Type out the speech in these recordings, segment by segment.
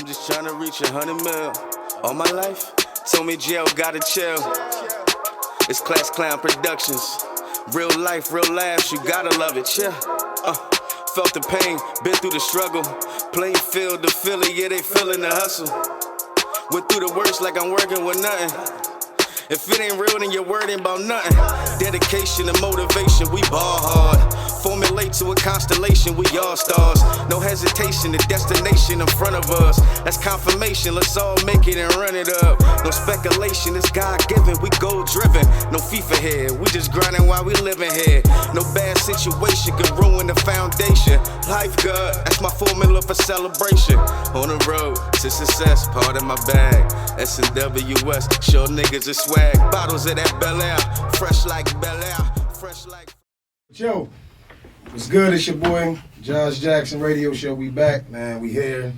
I'm just trying to reach 100 mil. All my life, told me jail, gotta chill. It's Class Clown Productions. Real life, real laughs, you gotta love it, yeah. Felt the pain, been through the struggle. Playing field, the Philly, yeah, they feeling the hustle. Went through the worst like I'm working with nothing. If it ain't real, then your word ain't about nothing. Dedication and motivation, we ball hard. Formulate to a constellation, we all stars. No hesitation, the destination in front of us. That's confirmation, let's all make it and run it up. No speculation, it's God-given, we goal-driven. No FIFA here, we just grinding while we living here. No bad situation could ruin the foundation. Life good, that's my formula for celebration. On the road to success, part of my bag. SNWS, show niggas a swag. Bottles of that Bel Air, fresh like Bel Air, fresh like. Yo, what's good? It's your boy Josh Jackson Radio Show. We back, man. We here,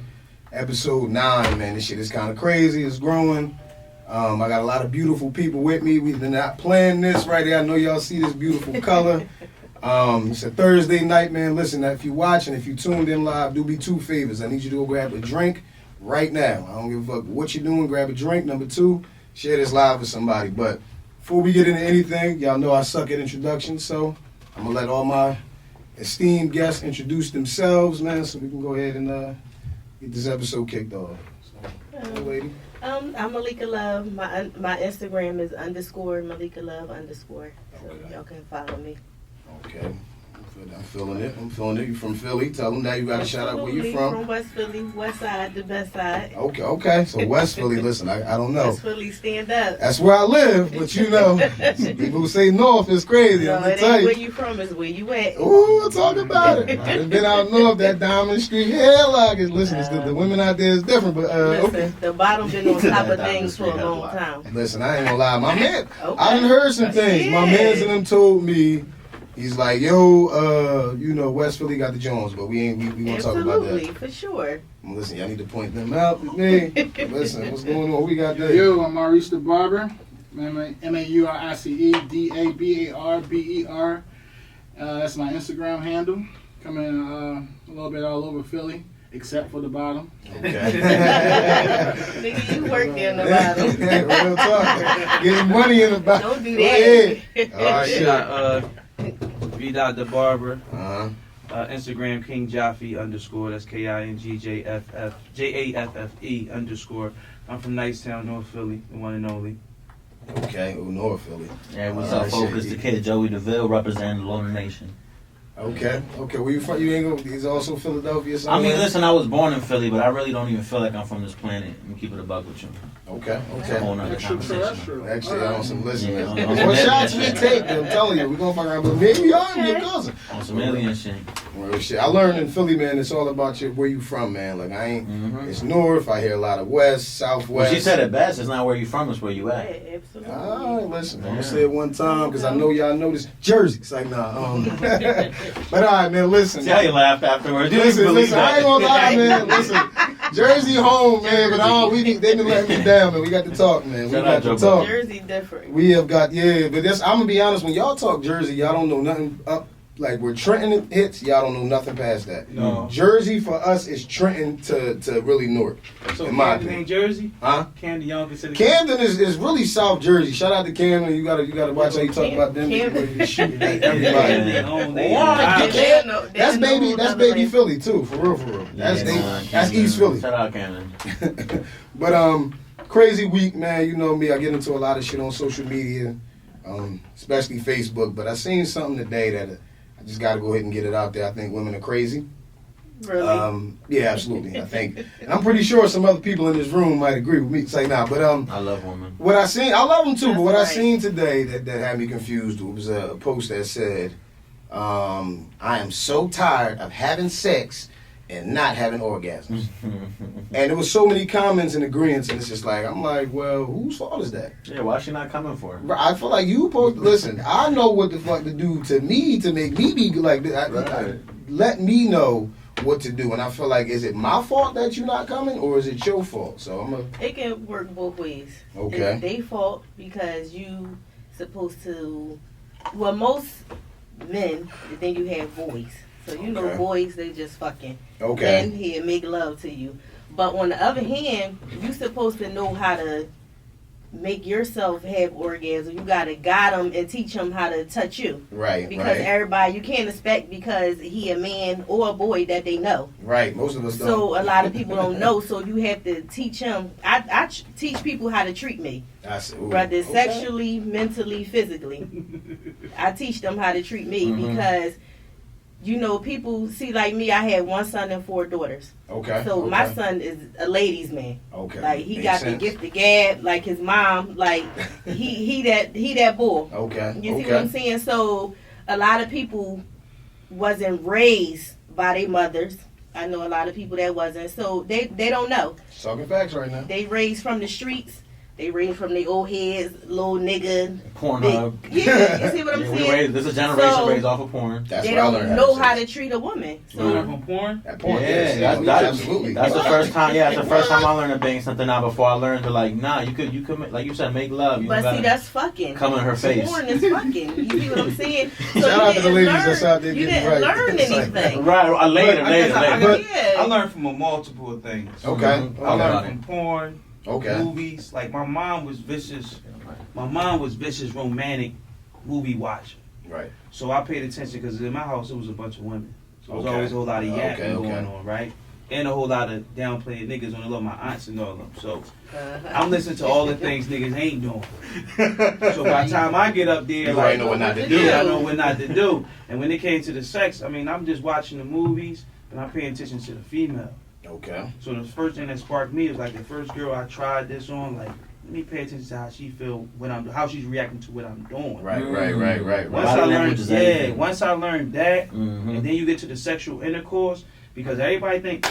episode 9, man. This shit is kind of crazy. It's growing. I got a lot of beautiful people with me. We've been not playing this right here. I know y'all see this beautiful color. It's a Thursday night, man. Listen, if you watching, if you tuned in live, do me 2 favors. I need you to go grab a drink right now. I don't give a fuck what you're doing. Grab a drink. Number 2, share this live with somebody. But before we get into anything, y'all know I suck at introductions, so I'm going to let all my esteemed guests introduce themselves, man, so we can go ahead and get this episode kicked off. So, lady. I'm Malika Love. My Instagram is _Malika Love _. So Okay. y'all can follow me. Okay. I'm feeling it. You from Philly. Tell them that you got to shout out where you from. From West Philly, West Side, the best side. Okay. So West Philly, listen, I don't know. West Philly, stand up. That's where I live, but you know, people who say North is crazy. No, I'm going it to tell ain't you. where you from, it's where you at. Ooh, talk about it. I've been out north, that Diamond Street hairlock is, listen, the women out there is different, but Listen, okay. the bottom been on top of things for a long time. Listen, I ain't gonna lie, my man, Okay. I done heard some things. My mans and them told me, he's like, yo, you know, West Philly got the Jones, but we won't talk about that. Absolutely, for sure. Listen, y'all need to point them out to me. Listen, what's going on? We got there. Yo, I'm Maurice the Barber. MAURICE DABARBER. That's my Instagram handle. Coming a little bit all over Philly, except for the bottom. Okay. Nigga, you work there in the bottom. Real talk. Getting money in the bottom. Don't do Go ahead. that. All right, We got V. The Barber. Uh-huh. Instagram King Jaffe _ that's KINGJAFFE _ I'm from Nicetown, North Philly, the one and only. Okay, North Philly. Yeah, what's up, folks? It's the kid Joey DeVille representing the Loner Nation. Okay. Where you from? You ain't gonna. He's also Philadelphia. I Somewhere? mean, listen, I was born in Philly, but I really don't even feel like I'm from this planet. I'm gonna keep it a buck with you. Okay. It's a whole nother conversation. Extraterrestrial. Actually, I on some listening. Yeah, What shots we take? I'm telling you, we're gonna fuck around. But maybe I'm your cousin. On some alien shit. Well, shit. I learned in Philly, man. It's all about where you from, man. Like I ain't. Mm-hmm. It's north. I hear a lot of west, southwest. Well, she said it best. It's not where you from. It's where you Yeah, at. absolutely. All right, listen. I'm Yeah. gonna say it one time because I know y'all know this. Jersey. It's like nah. But all right, man. Listen. See how you laughed afterwards. You Listen, didn't believe I ain't gonna lie, man. Listen, Jersey home, man. But they've been letting me down, man. We got to talk, man. We Shout got out, to Joe talk. Jersey different. We have got, but I'm gonna be honest. When y'all talk Jersey, y'all don't know nothing up. Like where Trenton hits, y'all don't know nothing past that. No. Jersey for us is Trenton to really north. So in my Camden opinion. ain't Jersey? Huh? Camden, y'all consider Camden is really South Jersey. Shout out to Camden. You gotta watch how you talk about them. Camden. You shoot They everybody. own they Wow, own- They know- they That's know baby. who That's another baby race. Philly too. For real. That's Camden. that's East Philly. Shout out Camden. But crazy week, man. You know me. I get into a lot of shit on social media, especially Facebook. But I seen something today that I just got to go ahead and get it out there. I think women are crazy. Really? Yeah, absolutely. I think, and I'm pretty sure some other people in this room might agree with me. Say nah, but I love women. what I seen, I love them too. But what I That's right. seen today that had me confused was a post that said, "I am so tired of having sex and not having orgasms." And there was so many comments and agreements, and it's just like I'm like, well, whose fault is that? Yeah, why she not coming for it? Bro, I feel like you supposed to listen. I know what the fuck to do to me to make me be like this. Let me know what to do, and I feel like, is it my fault that you're not coming, or is it your fault? So I'm It can work both ways. Okay. It's their fault because you supposed to. Well, most men they think you have boys, so you know Okay. boys they just fucking okay. in here make love to you. But on the other hand, you supposed to know how to make yourself have orgasm. You gotta guide them and teach them how to touch you. Right, Because right. everybody, you can't expect because he a man or a boy that they know. Right, most of us don't. So a lot of people don't know. So you have to teach them. I teach people how to treat me, I see. Ooh, whether okay. sexually, mentally, physically. I teach them how to treat me because, you know, people see like me. I had one son and 4 daughters. Okay. So okay. my son is a ladies' man. Okay. Like he Makes got sense. the gift of gab, like his mom. Like he that bull. Okay. You see what I'm saying? So a lot of people wasn't raised by their mothers. I know a lot of people that wasn't. So they don't know. Talking facts right now. They raised from the streets. They raised from their old heads, little nigga. Pornhub. Yeah, you see what I'm Yeah, we saying? raised, this is a generation So- raised off of porn. That's They what I don't learned know to how say. to treat a woman. You learn from porn? That porn. Yeah, yes, that's absolutely. the first time. Yeah, that's the first time I learned to bang something out. Before I learned to like, nah, you could, like you said, make love. You But gotta see, that's fucking. come in her face. Porn is fucking. You see what I'm saying? So Shout you out to the didn't ladies learn- that's out there You getting didn't right. learn It's like- anything. Right, later. Yeah. I learned from a multiple of things. Okay. Mhm. I Okay. learned from porn, Okay. movies. Like my mom was vicious. My mom was vicious romantic movie watcher. Right. So I paid attention because in my house it was a bunch of women. So it was Okay. always a whole lot of yapping Okay, okay. going on, right? And a whole lot of downplaying niggas on the low, my aunts and all of them. So Uh-huh. I'm listening to all the things niggas ain't doing. So by the time I get up there, You like, already know what not to do. yeah, I know what not to do. And when it came to the sex, I mean, I'm just watching the movies, but I'm paying attention to the female. Okay. So the first thing that sparked me was like the first girl I tried this on, like, let me pay attention to how she feel when how she's reacting to what I'm doing. Right, right. Once Body I language learned, is yeah, everything. once I learned that, Mhm. and then you get to the sexual intercourse, because everybody think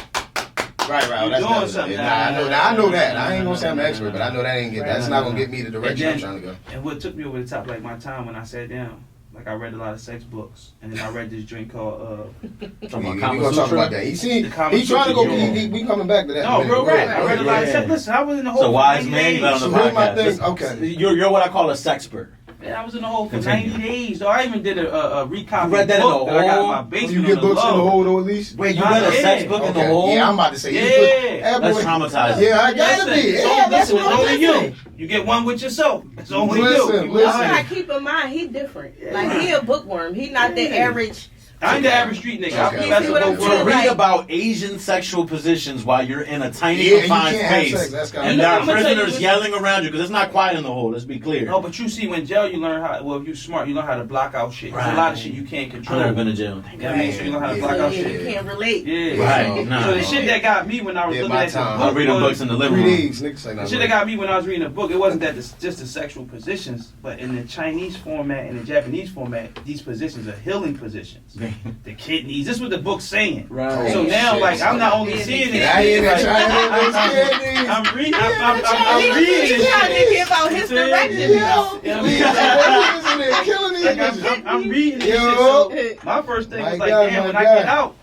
Right. You That's doing definitely- something. Nah, I know that. I ain't gonna say I'm an expert, but I know that ain't get. That's not gonna get me the direction I'm And then- trying to go. And what took me over the top, like my time when I sat down, like I read a lot of sex books, and then I read this drink called Talking We about gonna Kama talk Sutra? about that. He The Kama trying to go. Sutra, yeah. We coming back to that. in a No, minute. real Go rap. ahead. I read a lot of Yeah. sex. Listen, I was in the hole So for wise 90 man, days. but on So the here's my podcast. thing. Okay. You're what I call a sexpert. Yeah, I was in the hole for Continue. 90 days. Though I even did a recopy You read that in book the that I got in hole? my basement. You get on the books in the low. hole though at least. Wait, you Nah, read a yeah. sex book in the Okay. hole? Yeah, I'm about to say. Yeah. That That's boy- traumatizing. Yeah, I gotta be. Listen, Yeah, that's listen, what it's I'm only saying. you. You get one with yourself. It's only Listen, you. listen. I keep in mind he different. Like he a bookworm. He not the average. I ain't the average street nigga. I Okay. profess See a what I'm book saying? To word. read Like- about Asian sexual positions while you're in a tiny Yeah, you confined can't have space, sex. That's kinda- and there are I'm gonna tell you prisoners this- yelling around you because it's not quiet in the hole. Let's be clear. No, but you see, when jail, you learn how. Well, if you smart, you learn how to block out shit. There's a lot of shit you can't I've control. never been to jail. You know what I mean? So you learn how to Yeah. block out Yeah, shit. you can't relate. Yeah. Right. Nah. So the shit that got me when I was Did looking my at the time. book I'm reading was- books in the living 3 room. days, niggas say The nothing. shit that got me when I was reading a book, it wasn't that just the sexual positions, but in the Chinese format and the Japanese format, these positions are healing positions. The kidneys. This is what the book's saying. Right. So now, Shit. like, I'm not only seeing it. I ain't like, trying to kidneys. I'm reading. I'm He reading this trying to shit. give out his Yeah. directions. Yo, Yeah, these niggas in there killing these Like, niggas. I'm reading this Yo. shit. So my first thing My was like, God, damn, my when I God. get out,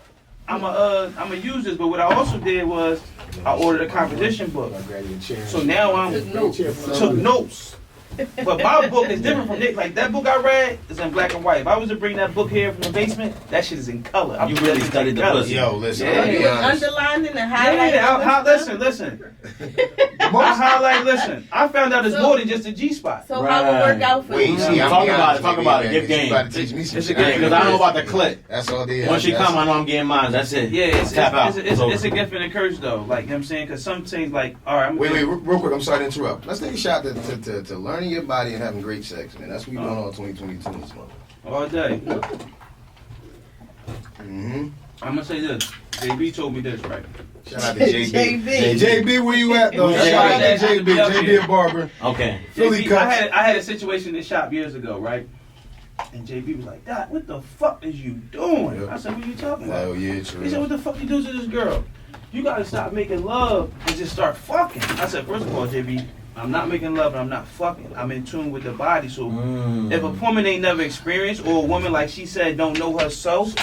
I'ma use this. But what I also did was I ordered a composition book. So now I'm took notes. But my book is different from Nick. Like that book I read is in black and white. If I was to bring that book here from the basement, that shit is in color. I You put really that shit in studied the color. pussy. Yo, listen. Yeah. I'll be You was honest. underlining and Yeah, highlighting. listen. I highlight, listen. I found out it's So- more than just a G spot. So how it work out for Wait, you? see, I'm Talk be about honest it, talk with about you, it, man, give 'cause you game. about to teach me some It's shit. a game, ain't Because I know know about the clip. That's all they Once she come, I know I'm getting mine. That's it. Yeah, it's Tap out. it's over. a gift and a curse though. Like you know what I'm saying, because some things like, all right, I'm Wait, real quick. I'm sorry to interrupt. Let's take a shot to learning your body and having great sex, man. That's what we're doing all 2022 in this month. all day. Mm-hmm. I'm gonna say this. JB told me this, right? Shout out to JB. JB. JB, where you at, though? Yeah, Shout out yeah, to JB. yeah. JB a barber. Okay. Philly JB, cuts. I had a situation in the shop years ago, right? And JB was like, Doc, what the fuck is you doing? Yeah. I said, what are you talking about? Oh, yeah, He said, true. what the fuck you do to this girl? You gotta stop making love and just start fucking. I said, first of all, JB, I'm not making love and I'm not fucking. I'm in tune with the body. So if a woman ain't never experienced, or a woman, like she said, don't know herself,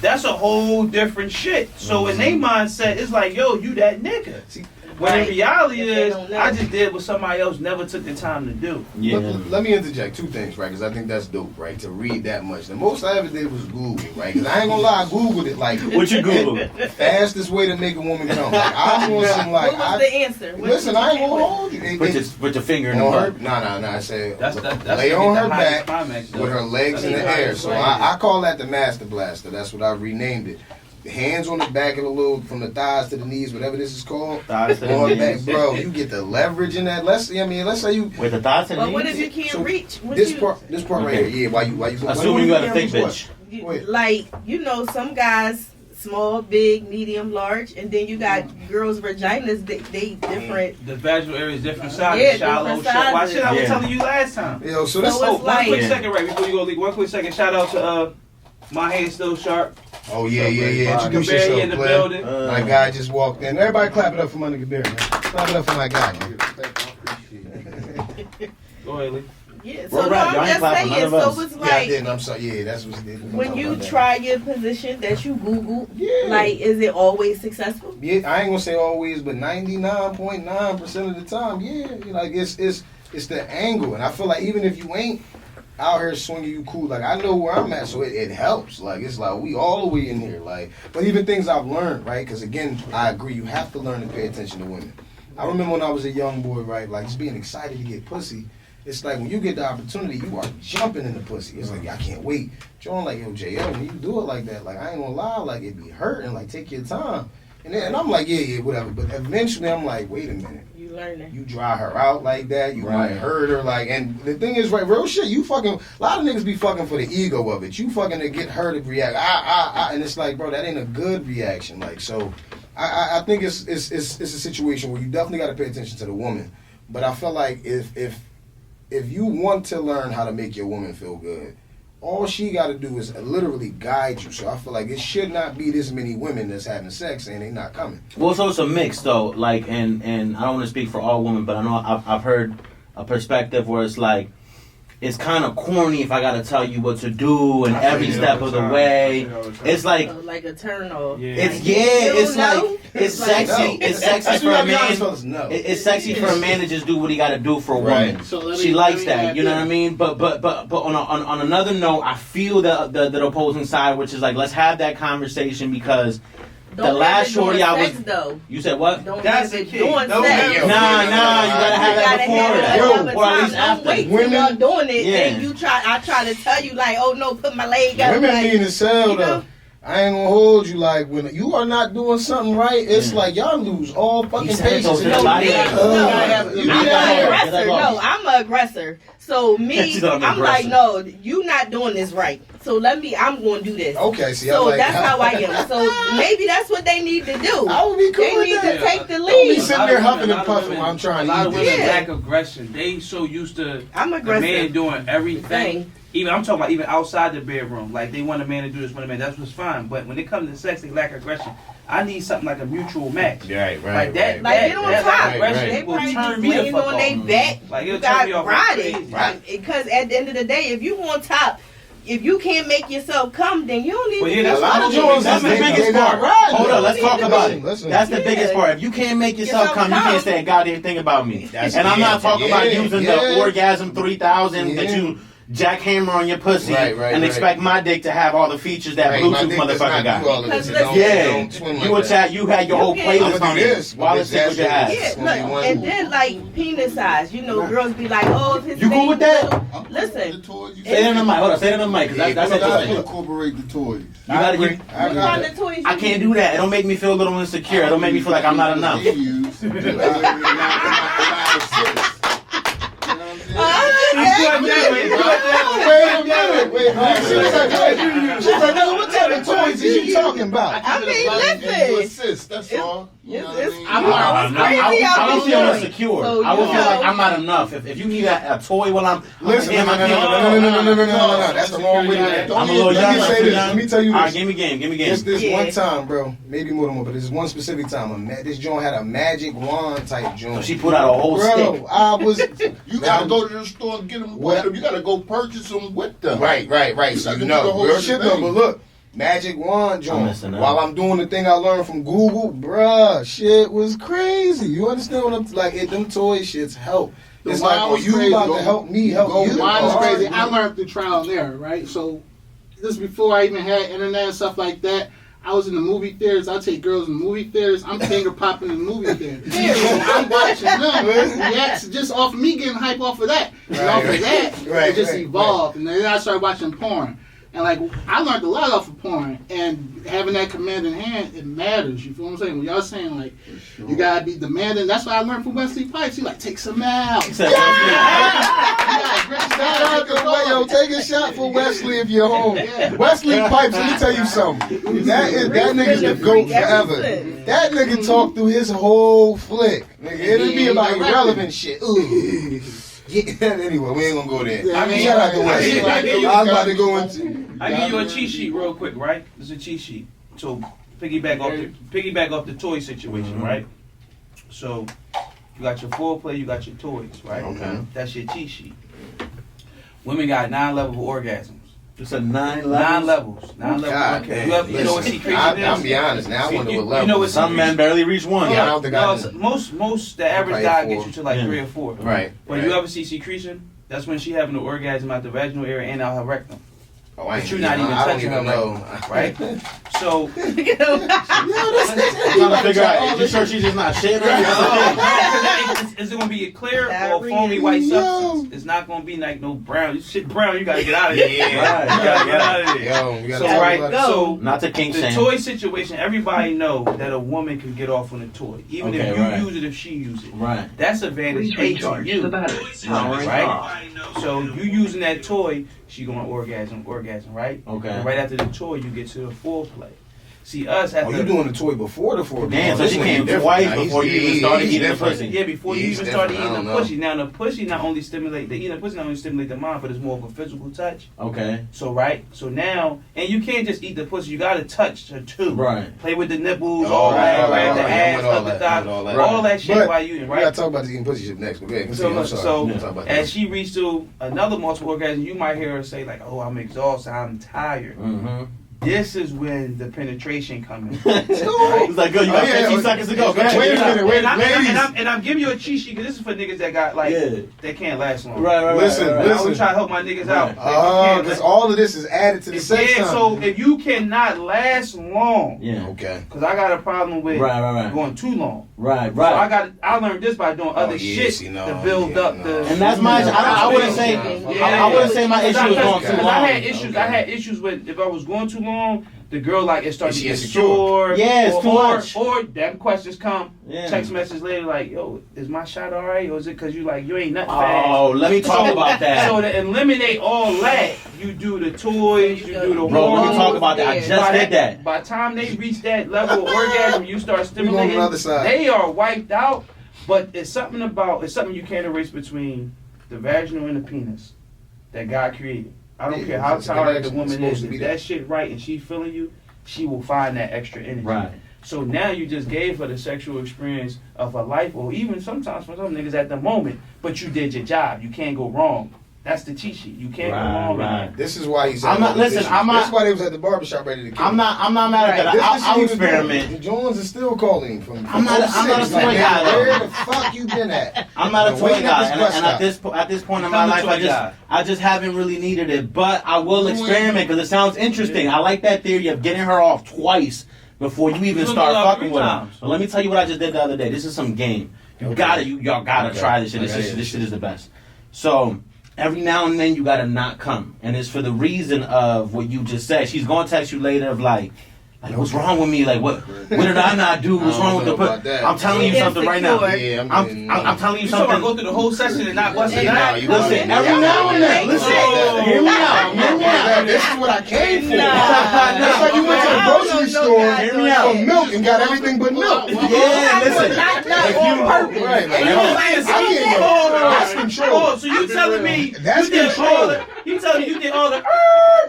that's a whole different shit. So in their mindset, it's like, yo, you that nigga. When Right. in reality If they is, don't know. I just did what somebody else never took the time to do. Yeah. Let me interject two things, right? Because I think that's dope, right? To read that much. The most I ever did was Google, right? Because I ain't gonna lie, I Googled it like What you Google? fastest way to make a woman come. Like, I want some like. What was the answer? What Listen, did you I ain't came gonna with? hold you. Put your finger in the On her, butt. nah. I said That's lay on her back climax, though. with her legs in That's the the air. highest So climax. I call that the Master Blaster. That's what I renamed it. The hands on the back of the little, from the thighs to the knees, whatever this is called. Thighs to the On back, knees. bro. You get the leverage in that. Let's say you. With the thighs to the But what if knees? you can't So reach? What This you, part right Okay. here. Yeah. Why you? Assuming you got a thick bitch. like, you know, some guys, small, big, medium, large, and then you got girls' vaginas, they different. The vaginal area is different sizes, Yeah, shallow, different short. Why sizes. shit I was Yeah. telling you last time? Yo, so this. So it's One like- quick Yeah. second, right before you go leave. One quick second. Shout out to my hair's still sharp. Oh yeah. Introduce Kaberi yourself, in the player. building. My guy just walked in. Everybody clap it up for Money Kaberi, man. Clap it up for my guy, man. Go ahead, Lee. Yeah, We're so no, right. Y'all I'm ain't just clapping, saying. none of So us. it's Yeah, I like didn't. I'm sorry. Yeah, that's what's it. when you try your position that you Google, Yeah. like, is it always successful? Yeah, I ain't gonna say always, but 99.9% of the time, yeah. Like it's the angle, and I feel like even if you ain't out here swinging, you cool. Like I know where I'm at, so it helps. Like it's like we all the way in here. Like, but even things I've learned, right? Because again, I agree. You have to learn to pay attention to women. I remember when I was a young boy, right? Like just being excited to get pussy. It's like when you get the opportunity, you are jumping in the pussy. It's like I can't wait. John, like yo, JL, when you do it like that, like I ain't gonna lie, like it be hurting. Like take your time. And I'm like, yeah, whatever. But eventually, I'm like, wait a minute. You learning. You dry her out like that, you Right. might hurt her like, and the thing is, right, real shit. You fucking, a lot of niggas be fucking for the ego of it. You fucking to get her to react, and it's like, bro, that ain't a good reaction. Like, so, I think it's a situation where you definitely got to pay attention to the woman. But I feel like if you want to learn how to make your woman feel good, all she got to do is literally guide you. So I feel like it should not be this many women that's having sex and they not coming. Well, so it's a mix though. Like, and I don't want to speak for all women, but I know I've heard a perspective where it's like, it's kind of corny if I gotta tell you what to do and every step of the way. It's like, So, like a turn off. Yeah. it's You it's don't know? like, it's Like, sexy. no. It's sexy That's for what a I be honest, man. fellas, no. It's sexy for a man to just do what he got to do for a Right. woman. So let She me- likes let me that, add you know this. what I mean? But on another note, I feel the opposing side, which is like, let's have that conversation because Don't the last have it during shorty I was. sex, though. You said what? Don't That's have it the key. doing Don't sex. have it- Nah, you gotta have You that gotta before have it that, another or at least time. Don't after. wait till Women- y'all doing it. Yeah. Then I try to tell you like, oh no, put my leg up. Women like, mean to sell you know? though. I ain't gonna hold you like when you are not doing something right, it's Yeah. like y'all lose all fucking He said it patience. goes And to the y'all body. be like, No, "Ugh." I'm You an be like, aggressor. No, I'm an aggressor. So me, She said I'm I'm like, aggressive. no, you not doing this right. So I'm going to do this. Okay, see, So I like that's how I am. So maybe that's what they need to do. I would be cool They with need that. to take the Don't be lead. sitting there huffing and puffing while I'm A trying lot to of eat women this. Yeah. lack aggression. They so used to I'm the aggressive. man doing everything. Thing. Even I'm talking about even outside the bedroom. Like they want a man to do this, want a man. That's what's fine. But when it comes to sex, they lack aggression. I need something like a mutual match. Right, Like that. Like, that, get on that top. aggression They will probably turn just me the laying fuck on off. their back. Like You it'll turn got me off. ride like it. crazy. Right. Because at the end of the day, if you on top, if you can't make yourself come, then you don't need Well, to yeah, be that's A lot of Listen, Jones, That's the they biggest not part. riding. Hold on, let's talk about it. Listen. That's the Yeah. biggest part. If you can't make yourself come, you can't say a goddamn thing about me. That's- And I'm not yeah, talking about yeah, using yeah. the orgasm 3000 that Yeah. you jackhammer on your pussy Right, and right. expect my dick to have all the features that Right, my Bluetooth dick does motherfucker not do all got. of this. It Because don't- Yeah, it don't swing you like would that. chat. You had your You whole can't- playlist I'ma on do it. this, While but it's with your that's ass. it. Yeah, It's gonna be look, one- and then like penis size, you know, girls be like, oh, if his You cool thing with that? little- Listen, Say it in the mic. Hold on, say it in the mic, because that's Yeah, interesting. incorporate the toys. You gotta agree. get. I agree what kind with of toys you I can't do that. It don't make me feel a little insecure. It don't make me feel like I'm not enough. They use. Wait a minute. Wait, she's like, nigga, what type of toys is you talking about? I mean, You listen. assist. That's all. You know what I It's- mean? I'm not- I would feel doing. insecure. So, I would you feel like know. I'm not enough. If you need a toy while I'm Listen, damn, no, I can't- no. That's the wrong way to do I'm a little Let young. me I'm say too this. young. Let me tell you All right, this. give me game. Give me game. This Yeah. one time, bro. Maybe more than one, but this one specific time. This joint had a magic wand type So joint. she put out a whole stick. Bro, I was. You gotta go to the store and get them with them. You gotta go purchase them with them. Right. So You you gotta do the know, whole real shit though. shebang. But look, Magic Wand joint. missing out. While I'm doing the thing I learned from Google, bruh, shit was crazy. You understand what I'm like? Them toy shits help. It's like, wine oh, was you crazy. about to help me help you. Mine is Oh, crazy. yeah. I learned through trial and error, right? So this is before I even had internet and stuff like that. I was in the movie theaters. I take girls in the movie theaters. I'm finger popping in the movie theaters. So I'm watching them react just off of me getting hype off of that. And off of that, it just evolved. And then I started watching porn. And like I learned a lot off of porn, and having that command in hand, it matters. You feel what I'm saying? When y'all saying like you gotta be demanding, that's what I learned from Wesley Pipes. He like take some out. Shout out to Yo, take a shot for Wesley if you're home. Wesley Pipes, let me tell you something. That nigga's the GOAT forever. That nigga talked through his whole flick. Nigga, it'll be about irrelevant shit. Ooh. Yeah, anyway, we ain't gonna go there. I mean, shout out to Wesley. I was about to go into. I give you a cheat sheet real quick, right? This is a cheat sheet. So piggyback off the toy situation, right? So you got your foreplay, you got your toys, right? Okay. That's your cheat sheet. Women got 9 levels of orgasms. It's a 9 levels. 9 levels. 9 levels. God, Okay. damn, You know what secretion is? I'll be honest. Now I wonder what level. You know what Some men barely reach 1. Yeah, I don't think I No, do. most the average Probably guy 4. gets you to like 3 or 4. Right. When you ever see secretion, that's when she having the orgasm out the vaginal area and out her rectum. Oh, I But you're not even touching her right? So, I'm trying to figure out, you sure she's just not shit? is it going to be a clear or foamy white substance? It's not going to be like no brown. You shit brown, you got to get out of here. Right. You got to get out of there. Yo, we gotta So, talk right, about so Not to kink the shame. toy situation, everybody know that a woman can get off on a toy. Even Okay, if you right. use it, if she use it. Right. That's advantage A to you. Right? So you using that toy, she going to orgasm, right? Okay. And right after the toy, you get to the foreplay. See, us Oh, after... you doing the toy before the foreplay? Damn, so This she one came different. twice Nah, before you even he's started eating the different. pussy. Yeah, before you He's even started different. I eating the don't pussy. Now the pussy not only stimulate the eating the pussy not only stimulate the mind, but it's more of a physical touch. Okay. So right, so now, and you can't just eat the pussy. You gotta touch her too. Right. Play with the nipples, Oh, all that, right, right, the right, ass, with all up the that, thigh, with all that. all that shit But while you eating, We gotta right? talk about the eating pussy shit next. But yeah, So, I'm sorry. so We'll talk about as that. she reaches to another multiple orgasm, you might hear her say like, "Oh, I'm exhausted, I'm tired." Mm-hmm. This is when the penetration comes in. It's like, good, you got 15 seconds to go. Go ahead. Wait a get it out. minute, wait, ladies. And I'm giving you a cheat sheet because this is for niggas that got like they can't last long. Right. Listen, right. I listen. always try to help my niggas out. Because all of this is added to the sex Yeah, time. so if you cannot last long, Yeah. Okay. because I got a problem with Right. going too long. Right. So I learned this by doing other yeah, shit see, no, to build yeah, up no. the. And that's my. I wouldn't say. I wouldn't say my issue was going too long. I had issues. I had issues with if I was going too long. The girl like it started Is to she get insecure? sore. Yeah, it's too much. Or them questions come. Yeah. Text message later like, "Yo, is my shot alright? Or is it because you like you ain't nothing fast?" Oh, let me talk about that. So to eliminate all that, you do the toys, you do the Bro, let me hormones. talk about that. I just did that. By the time they reach that level of orgasm, you start We on stimulating. the other side. They are wiped out. But it's something you can't erase between the vaginal and the penis that God created. I don't Yeah, care how it's a tired the connection. woman It's supposed is. to be If there. that shit right and she feeling you, she will find that extra energy. Right. So now you just gave her the sexual experience of her life, or even sometimes for some niggas at the moment. But you did your job. You can't go wrong. That's the cheat sheet. You can't go wrong. Right. This is why he said. I'm not- all these listen, issues. I'm not- That's why they was at the barbershop ready to kill. I'm not mad at This that. is I'll shit he was doing. experiment. Jones is still calling from. I'm not a 06. toy guy, though. Where the fuck you been at? I'm not a Been toy waiting guy, at and bus at stop. this point in my Become a life, toy guy. I just haven't really needed it. But I will experiment because it sounds interesting. I like that theory of getting her off twice before you even You start look it up fucking 3 with her. times. But let me tell you what I just did the other day. This is some game. Y'all gotta try this shit. This shit is the best. So every now and then you gotta not come, and it's for the reason of what you just said. She's gonna text you later of like what's wrong with me? Like what did I not do? What's wrong with the about that. I'm telling you something right now. Yeah, I'm telling you You talking about something. go through the whole session and not bust it Nah, out? you Listen, right. every now and then. Listen, hear me out. Hear me out. This is what I came for. Nah. It's like you went to the grocery store Hear me out. for milk and got everything but milk. Yeah, listen. Not If on you- purpose. Right, like, that's control. Oh, so you telling me That's you did control. all the? You telling me you did all the?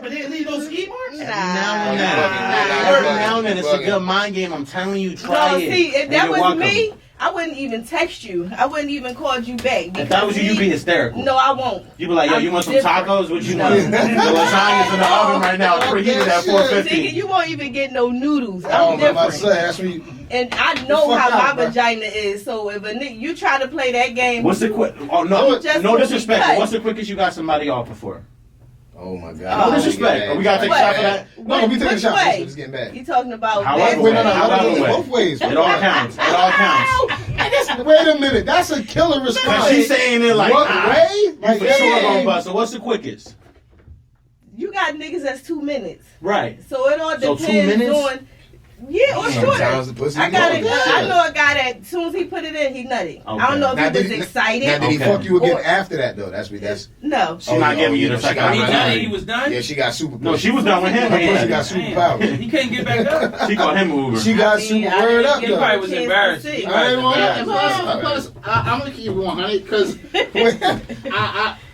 But they leave those ski marks? Now and then. Nah. Every now and then, it's a good mind game. I'm telling you, try No, it. see, if And that you're was welcome. me, I wouldn't even text you. I wouldn't even call you back. If that was you, you'd be hysterical. No, I won't. You'd be like, yo, you want some tacos? What you want? The lasagna's in the oven right now. It's preheated at 450. Nigga, you won't even get no noodles. Oh, I'm I'm about to different. say, that's me. And I know The fuck how out, my bro. vagina is. So if a nigga, you try to play that game. What's the quick? Oh no, Just no what disrespect. we But cut. what's the quickest you got somebody off before? Oh my Oh, God. No disrespect. We gotta take a shot for that. No, we taking a Which shot. way? It's getting bad. You talking about However Wait, way. no, However way. both ways. It all counts. It all counts. Wait a minute, that's a killer Cause response. she's saying it like, What way? you Like, for sure yeah. gonna bust. So what's the quickest? You got niggas that's 2 minutes. Right. So it all So depends 2 minutes? on. Yeah, or shorter. Sometimes the pussy I got goes a, good. I know a guy that as soon as he put it in, he nutted. I don't know if Now, he was did he- excited. Now, did he Okay. fuck you again Or- after that though? That's No. She's not giving you the second He done it. He opportunity. was done. Yeah, she got super. No, she was done with him. Her pussy Man. got super powers. He couldn't get back up. She called him Uber. She got I mean, super I word didn't up get He though. probably was Chance to embarrassed. see. He I probably ain't was gonna lie. embarrassed. Plus- Plus, I'm gonna keep it 100 because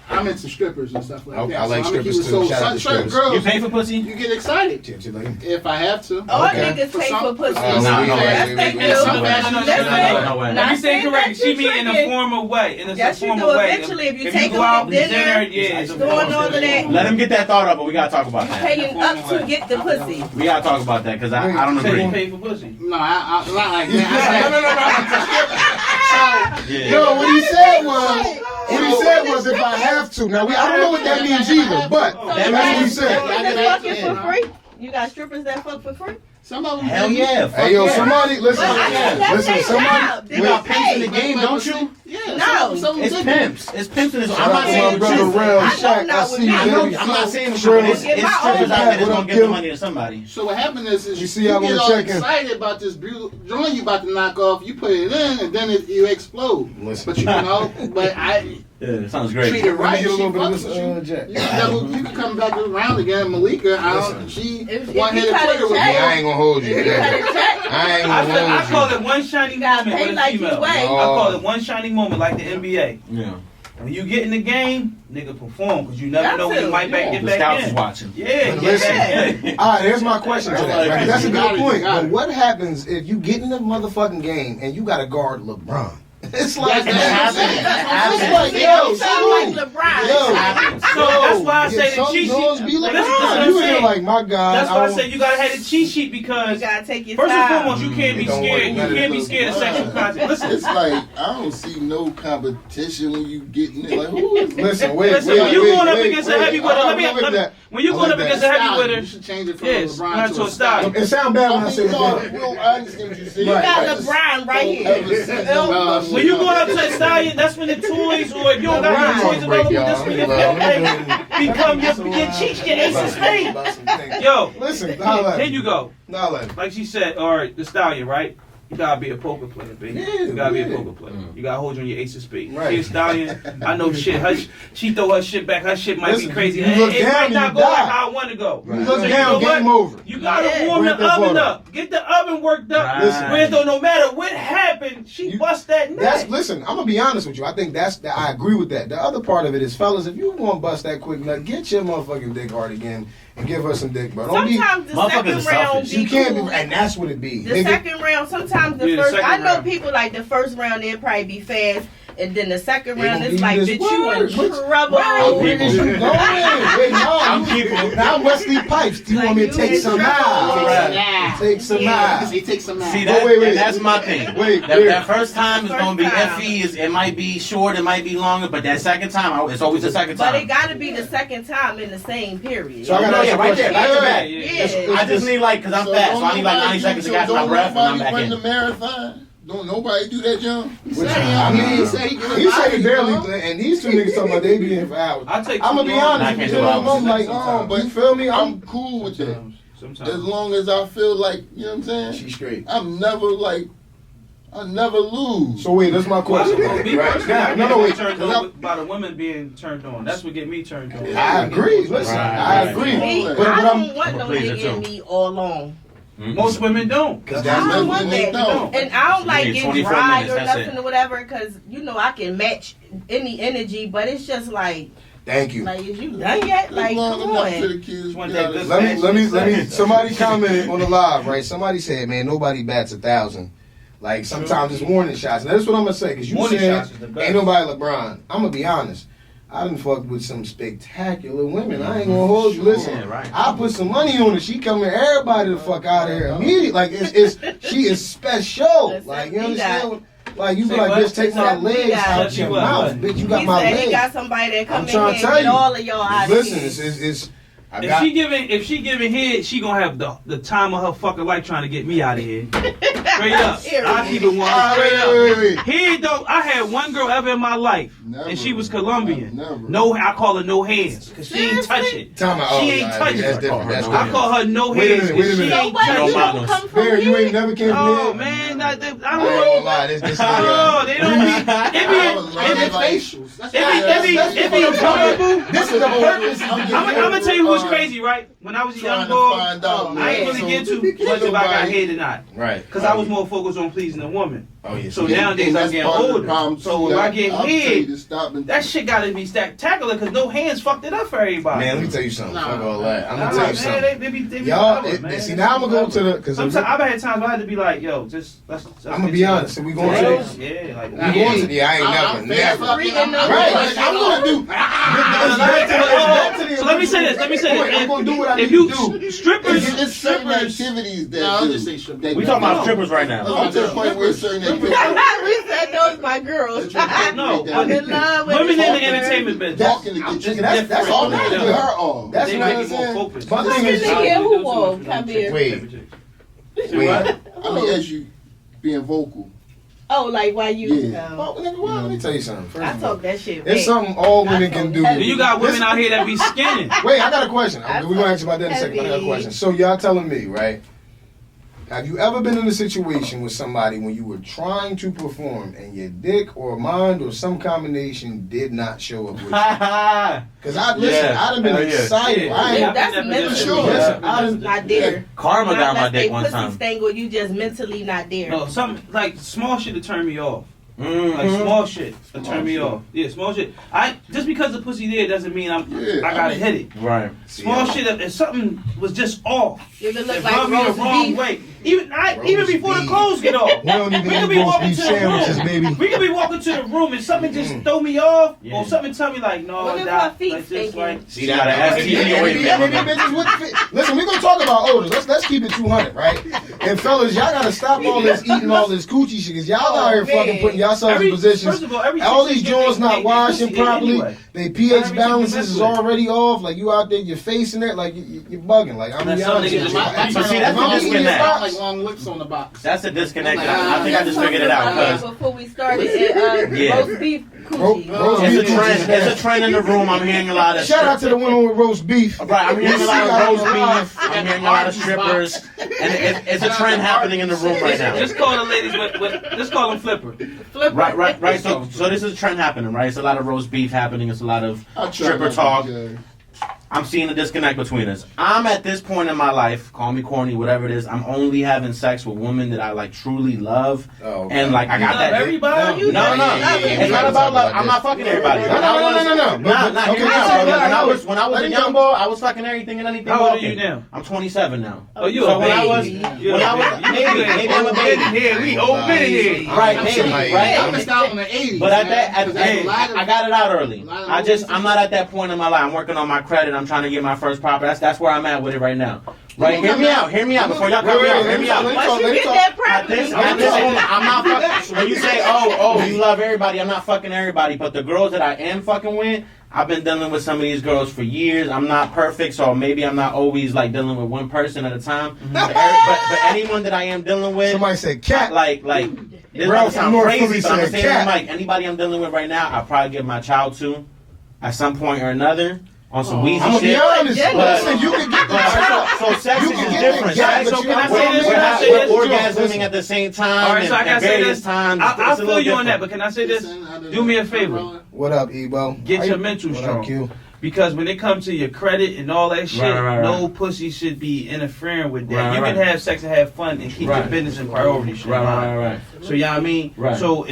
I'm into strippers and stuff like Okay, that. I like so I'ma keep strippers it too. so Shout out to certain strippers. You girls, pay for pussy? you get excited Chip, chip, like- if I have to. All Okay. niggas For pay some- for pussy. Oh, Nah, wait, no wait, way. wait, That's wait, fake wait, news. wait, wait. That's No, fake no way. news. Let me Not say it saying correct. that She you mean in a tricking. formal way. In a Yes, you formal do. way. Eventually, if you you take go them out to to dinner, yeah, it's a doing formal all of that. Let him get that thought up, but we gotta talk about that. Paying up to get the pussy. We gotta talk about that because I don't Say you agree. pay for pussy. No, not like that. Yeah. No, what he said was if I have to. Now I don't know what that means either, but that's what he said. Strippers that fucking for free? You got strippers that fuck for free? Some of them. Hell yeah. Fuck Hey yo, yeah. somebody listen. That's Listen, their somebody. job. They You get got pimps in the paid. game, don't you? Yeah. No. Some It's do. pimps. It's pimps in this. Shout I'm out not to my saying brother with you. Real I know Shaq. not I with see me. you, I know, baby. I'm not saying with you, Trill. but it's Get my strippers own out there that's bag. gonna give the money to somebody. So what happened is You see, I you wanna get all check in. excited about this beautiful joint you about to knock off. You put it in, and then you explode. Listen. But but I Yeah, sounds treat great. it right. Let me get a She little bit of fucks this, with you. Jack. You can come back around again. Malika, Listen. she If one you headed cut a quitter with check- me. I ain't gonna hold you. If you cut I a check, ain't I gonna call hold it one shining gotta moment pay with a like you female. weigh. I call it one shining moment like the NBA. Yeah. When you get in the game, nigga perform because you never Got know when to. you might Yeah. get The back scouts is in. watching. Yeah, But get listen. back in. All right, here's my question to that. Right? That's a You got good it, point. you got But it. what happens if you get in the motherfucking game and you got to guard LeBron? It's like That's happens. It's like, you yo, sound like shoot. LeBron. Yo, So that's why I say the some cheat girls sheet. be Listen, LeBron. that's what You I'm in there saying. like, my God. That's why I don't- say you gotta have the cheat sheet You because gotta take your first and time. foremost you can't be It don't work. scared. You None of can't be those scared of LeBron. sexual contact. Listen, It's like I don't see no competition when you get in it. Like who is Listen, wait, Listen, wait, when you wait, going up wait, against a wait. heavyweight, I let me- like that. when you I going like up against that. a heavyweight, You should change it from Yes, LeBron not to to a a stallion. It sound bad when I say no, that. no, I understand what you said. You got I just LeBron right don't here. ever see no when you going up to a stallion, that's when the toys or if you don't got LeBron. no toys available, that's when your become your cheat, your ace of spades. Yo, Listen, holla. here you go. Holla. Like she said, all right, the stallion, right? You gotta be a poker player, baby. Yeah, you gotta be a yeah. poker player. You gotta hold you on your ace of spades. Right. See a stallion, I know shit. She throw her shit back. Her shit might Listen, be crazy. you It look down, might you not go die. like how I want to go. You look So down, know game what? over. You gotta Yeah. warm the Break that oven water. up. Get the oven worked up. Right. Listen. Where though, no matter what happened, she You- bust that That's nut. listen. I'm gonna be honest with you. I think I agree with that. The other part of it is, fellas, if you want to bust that quick nut, get your motherfucking dick hard again and give her some dick, bro. Don't be. Sometimes the Motherfuckers second are round selfish. be You can't cool. be, and that's what it be. The Nigga, second round, sometimes the Yeah, the first. second I know round. people like the first round they'll probably be fast, and then the second They round gonna it's give like, you bitch, this you word. in trouble. Where is you going? Wait, no, I'm people. Now Wesley Pipes. Do you Like want me to you take in some trouble. out? Right. Take some Yeah. out. He takes some See out. that, wait, and that's my thing. Wait, that, wait. that first time is First gonna be time. FE. It might be short, it might be longer, but that second time, it's always the second But time. it got to be the second time in the same period. So I gotta No, ask yeah, you a right there, question. back to back. Yeah. I just need like, cause I'm fast, so I need like 90 seconds to catch my breath, and I'm back run in. the marathon. Don't nobody do that, John? I mean, He said he get a he said he body, barely, dog. and these two niggas talking about they be in for hours. I take. I'm gonna be too long. I honest can't with do you. hours. I'm like, No, but you feel me? I'm cool with that. Sometimes. As long as I feel like, you know what I'm saying? She's straight. I'm never like, I never lose. So wait, that's my question. Well, me Right personally, now, I no, get wait. turned 'cause on by the women being turned on. That's what get me turned on. I agree. Listen, I Right. agree. Me, But I I'm- don't want no please, nigga too. in me all along. Most women don't. Cause I that's don't want they that. don't. And I don't like need getting 24 dry minutes, or that's nothing it. or whatever, because, you know, I can match any energy, but it's just like, Thank you. is you done yet? Like, long come enough till on. the kids Want get that out of good the Let me. Somebody commented on the live, right? Somebody said, "Man, nobody bats 1,000." Like sometimes it's warning shots. Now that's what I'm gonna say, because you Warning said shots is the best. ain't nobody LeBron. I'm gonna be honest. I done fucked with some spectacular women. I ain't gonna hold you. Listen, Yeah, right. I put some money on it. She coming everybody the fuck out of here immediately. Like she is special. Listen, Like you he understand? got- What, like you be Say like, what? bitch, take my Listen, he legs got- out your What? mouth, bitch. You got He my said he legs. got somebody that I'm come in trying here to tell and get you. all of y'all out of Listen, here. it's I If got. she giving head, she gonna have the time of her fucking life trying to get me out of here. Straight up. I keep it one straight up. Wait. He don't. I had one girl ever in my life, Never. and she was Colombian. Never. No, I call her no hands, cause she ain't touch it. Time out. She ain't touch That's it. different. That's I different. call her no Wait a hands, minute, wait a cause she minute. So ain't what? touch You it. don't come from Bear, you here? ain't never came from Oh here. man, I don't I ain't gonna know. lie. This Oh, they don't be. And It it's facials. be horrible. This is the purpose. I'm gonna tell you what's crazy, right? When I was a young boy, I ain't really get too much if I got head or not, Right. cause I was more focused on pleasing the woman. Oh yeah. So nowadays I'm getting older. So if I get head, that shit gotta be spectacular, cause no hands fucked it up for everybody. Man, let me tell you something. Nah. Fuck all that. I'm Nah, gonna tell you man, something. they be Y'all, clever, man. see now I'm gonna go to the because I'm Sometimes I've had times where I had to be like, yo, just let's gonna be honest. And we going to Yeah, like we going to I ain't never. Right. I'm gonna do. So let me say this. I'm gonna do what I If need you to do. strippers, It's certain activities that No, I'll do. just say strip. That We do. talking about strippers right now. I'm to the point where certain activities. We said those my girls. No, I'm in love with women in them. the entertainment business. Walking to I'm get just you. that's all different. I Get do. her on. That's They what make I'm you more saying. focused. My thing is, Listen here, who won't come here? Wait. I mean, as you being vocal. Oh, like why you? Yeah. Well, nigga, well, let me tell you something. First I of all, talk that shit. it's back. something all women can do. Then You got women out here that be skinning. Wait, I got a question. That's We're gonna ask you about that in a second. But I got a heavy. question. So y'all telling me, right? Have you ever been in a situation with somebody when you were trying to perform and your dick or mind or some combination did not show up with you? Because I'd listen, Yeah. I'd have been Hell yeah. excited. Yeah. I ain't, Yeah. That's I've been mental. sure. Listen, I It's done, not there. Karma Not got my unless they dick one pussy time. stangle, you just mentally not there. No, something like small shit to turn me off. Like Mhm. small shit to Small turn me shit. off. Yeah, small shit. I just because the pussy there doesn't mean I gotta I mean- hit it. Right. Small shit. If something was just off, If it look it like rubbed me the roast wrong beef. way. Even Roast before the beef. clothes get off. we don't even We could eat be roast walking beef to the sandwiches, room. baby. We could be walking to the room and something just throw me off, Yeah. or something tell me like, no, What if that, my feet like, just stinking? like, See, got an And STD be away bitches with fit. Listen, we're gonna talk about odors. Let's keep it 200, right? And fellas, y'all gotta stop all this eating all this coochie shit, cause y'all out here man. fucking putting yourselves in First positions. of all, every All chick these get joints they- not they washing pussy in properly. anyway. They pH Every balances chick is you mess with. already off. Like you out there, you're facing it. Like you're bugging. Like I'm That's be some honest niggas with just you. like- If But see, I'm that's the eating disconnect. box, Like long lips on the box. That's a disconnect. Like, I think I just figured it out because Before we started, Yeah. roast beef coochie. roast it's beef a trend. is It's a trend in the room. I'm hearing a lot of. Shout out to the women with roast beef. Right, I'm hearing a lot of roast beef. I'm hearing a lot of strippers, and it's a trend happening in the room right now. Just call the ladies just call them flipper. Flipper. Right. So this is a trend happening, right? It's a lot of roast beef happening. It's a lot of I try stripper not to talk. judge. I'm seeing a disconnect between us. I'm at this point in my life, call me corny, whatever it is. I'm only having sex with women that I like truly love, Oh, okay. and like I got Love that. everybody. You No. love it. It's not about love. I'm not fucking everybody. No. Nah, Okay, hear me now, out. now, When I was a young boy, I was fucking everything and anything. How old are walking. you now? I'm 27 now. Oh, you So a when I was- baby. when I was- maybe I'm a baby. Yeah, we old men here. Right, I'm maybe, saying, right? I missed out in the 80s. But at man, that, 'cause there's a lot of- I got it out early. a lot of I'm not at that point in my life. I'm working on my credit. I'm trying to get my first property. That's where I'm at with it right now. Right? Hear me out before y'all cut me out. Hear me out. Once you get that At this property, moment, I'm not fucking. When you say, oh, you love everybody, I'm not fucking everybody. But the girls that I am fucking with, I've been dealing with some of these girls for years. I'm not perfect, so maybe I'm not always like dealing with one person at a time. But anyone that I am dealing with, Somebody said cat. like this Ralph might sound North crazy, Philly but I'm gonna said say cat. it like anybody I'm dealing with right now, I'll probably give my child to at some point or another on some Weezy I'm gonna be shit. honest. Yeah. Listen, you can get the child. So sex You is can just get different. the cat, Sex- but so you can I got- say wait, this? wait, Can I wait, say wait, this? We're wait, orgasming listen. at the same time. All right, so I and gotta say various this. times. I It's a feel little you on that, different. but can I say this? Do me a favor. What up, Ebo? Get How your you- mental what strong. Up, Q? Because when it comes to your credit and all that shit, Right. no pussy should be interfering with that. Right, you right. can have sex and have fun and keep your Right. business and priority shit. Right. So you know what I mean? Right. So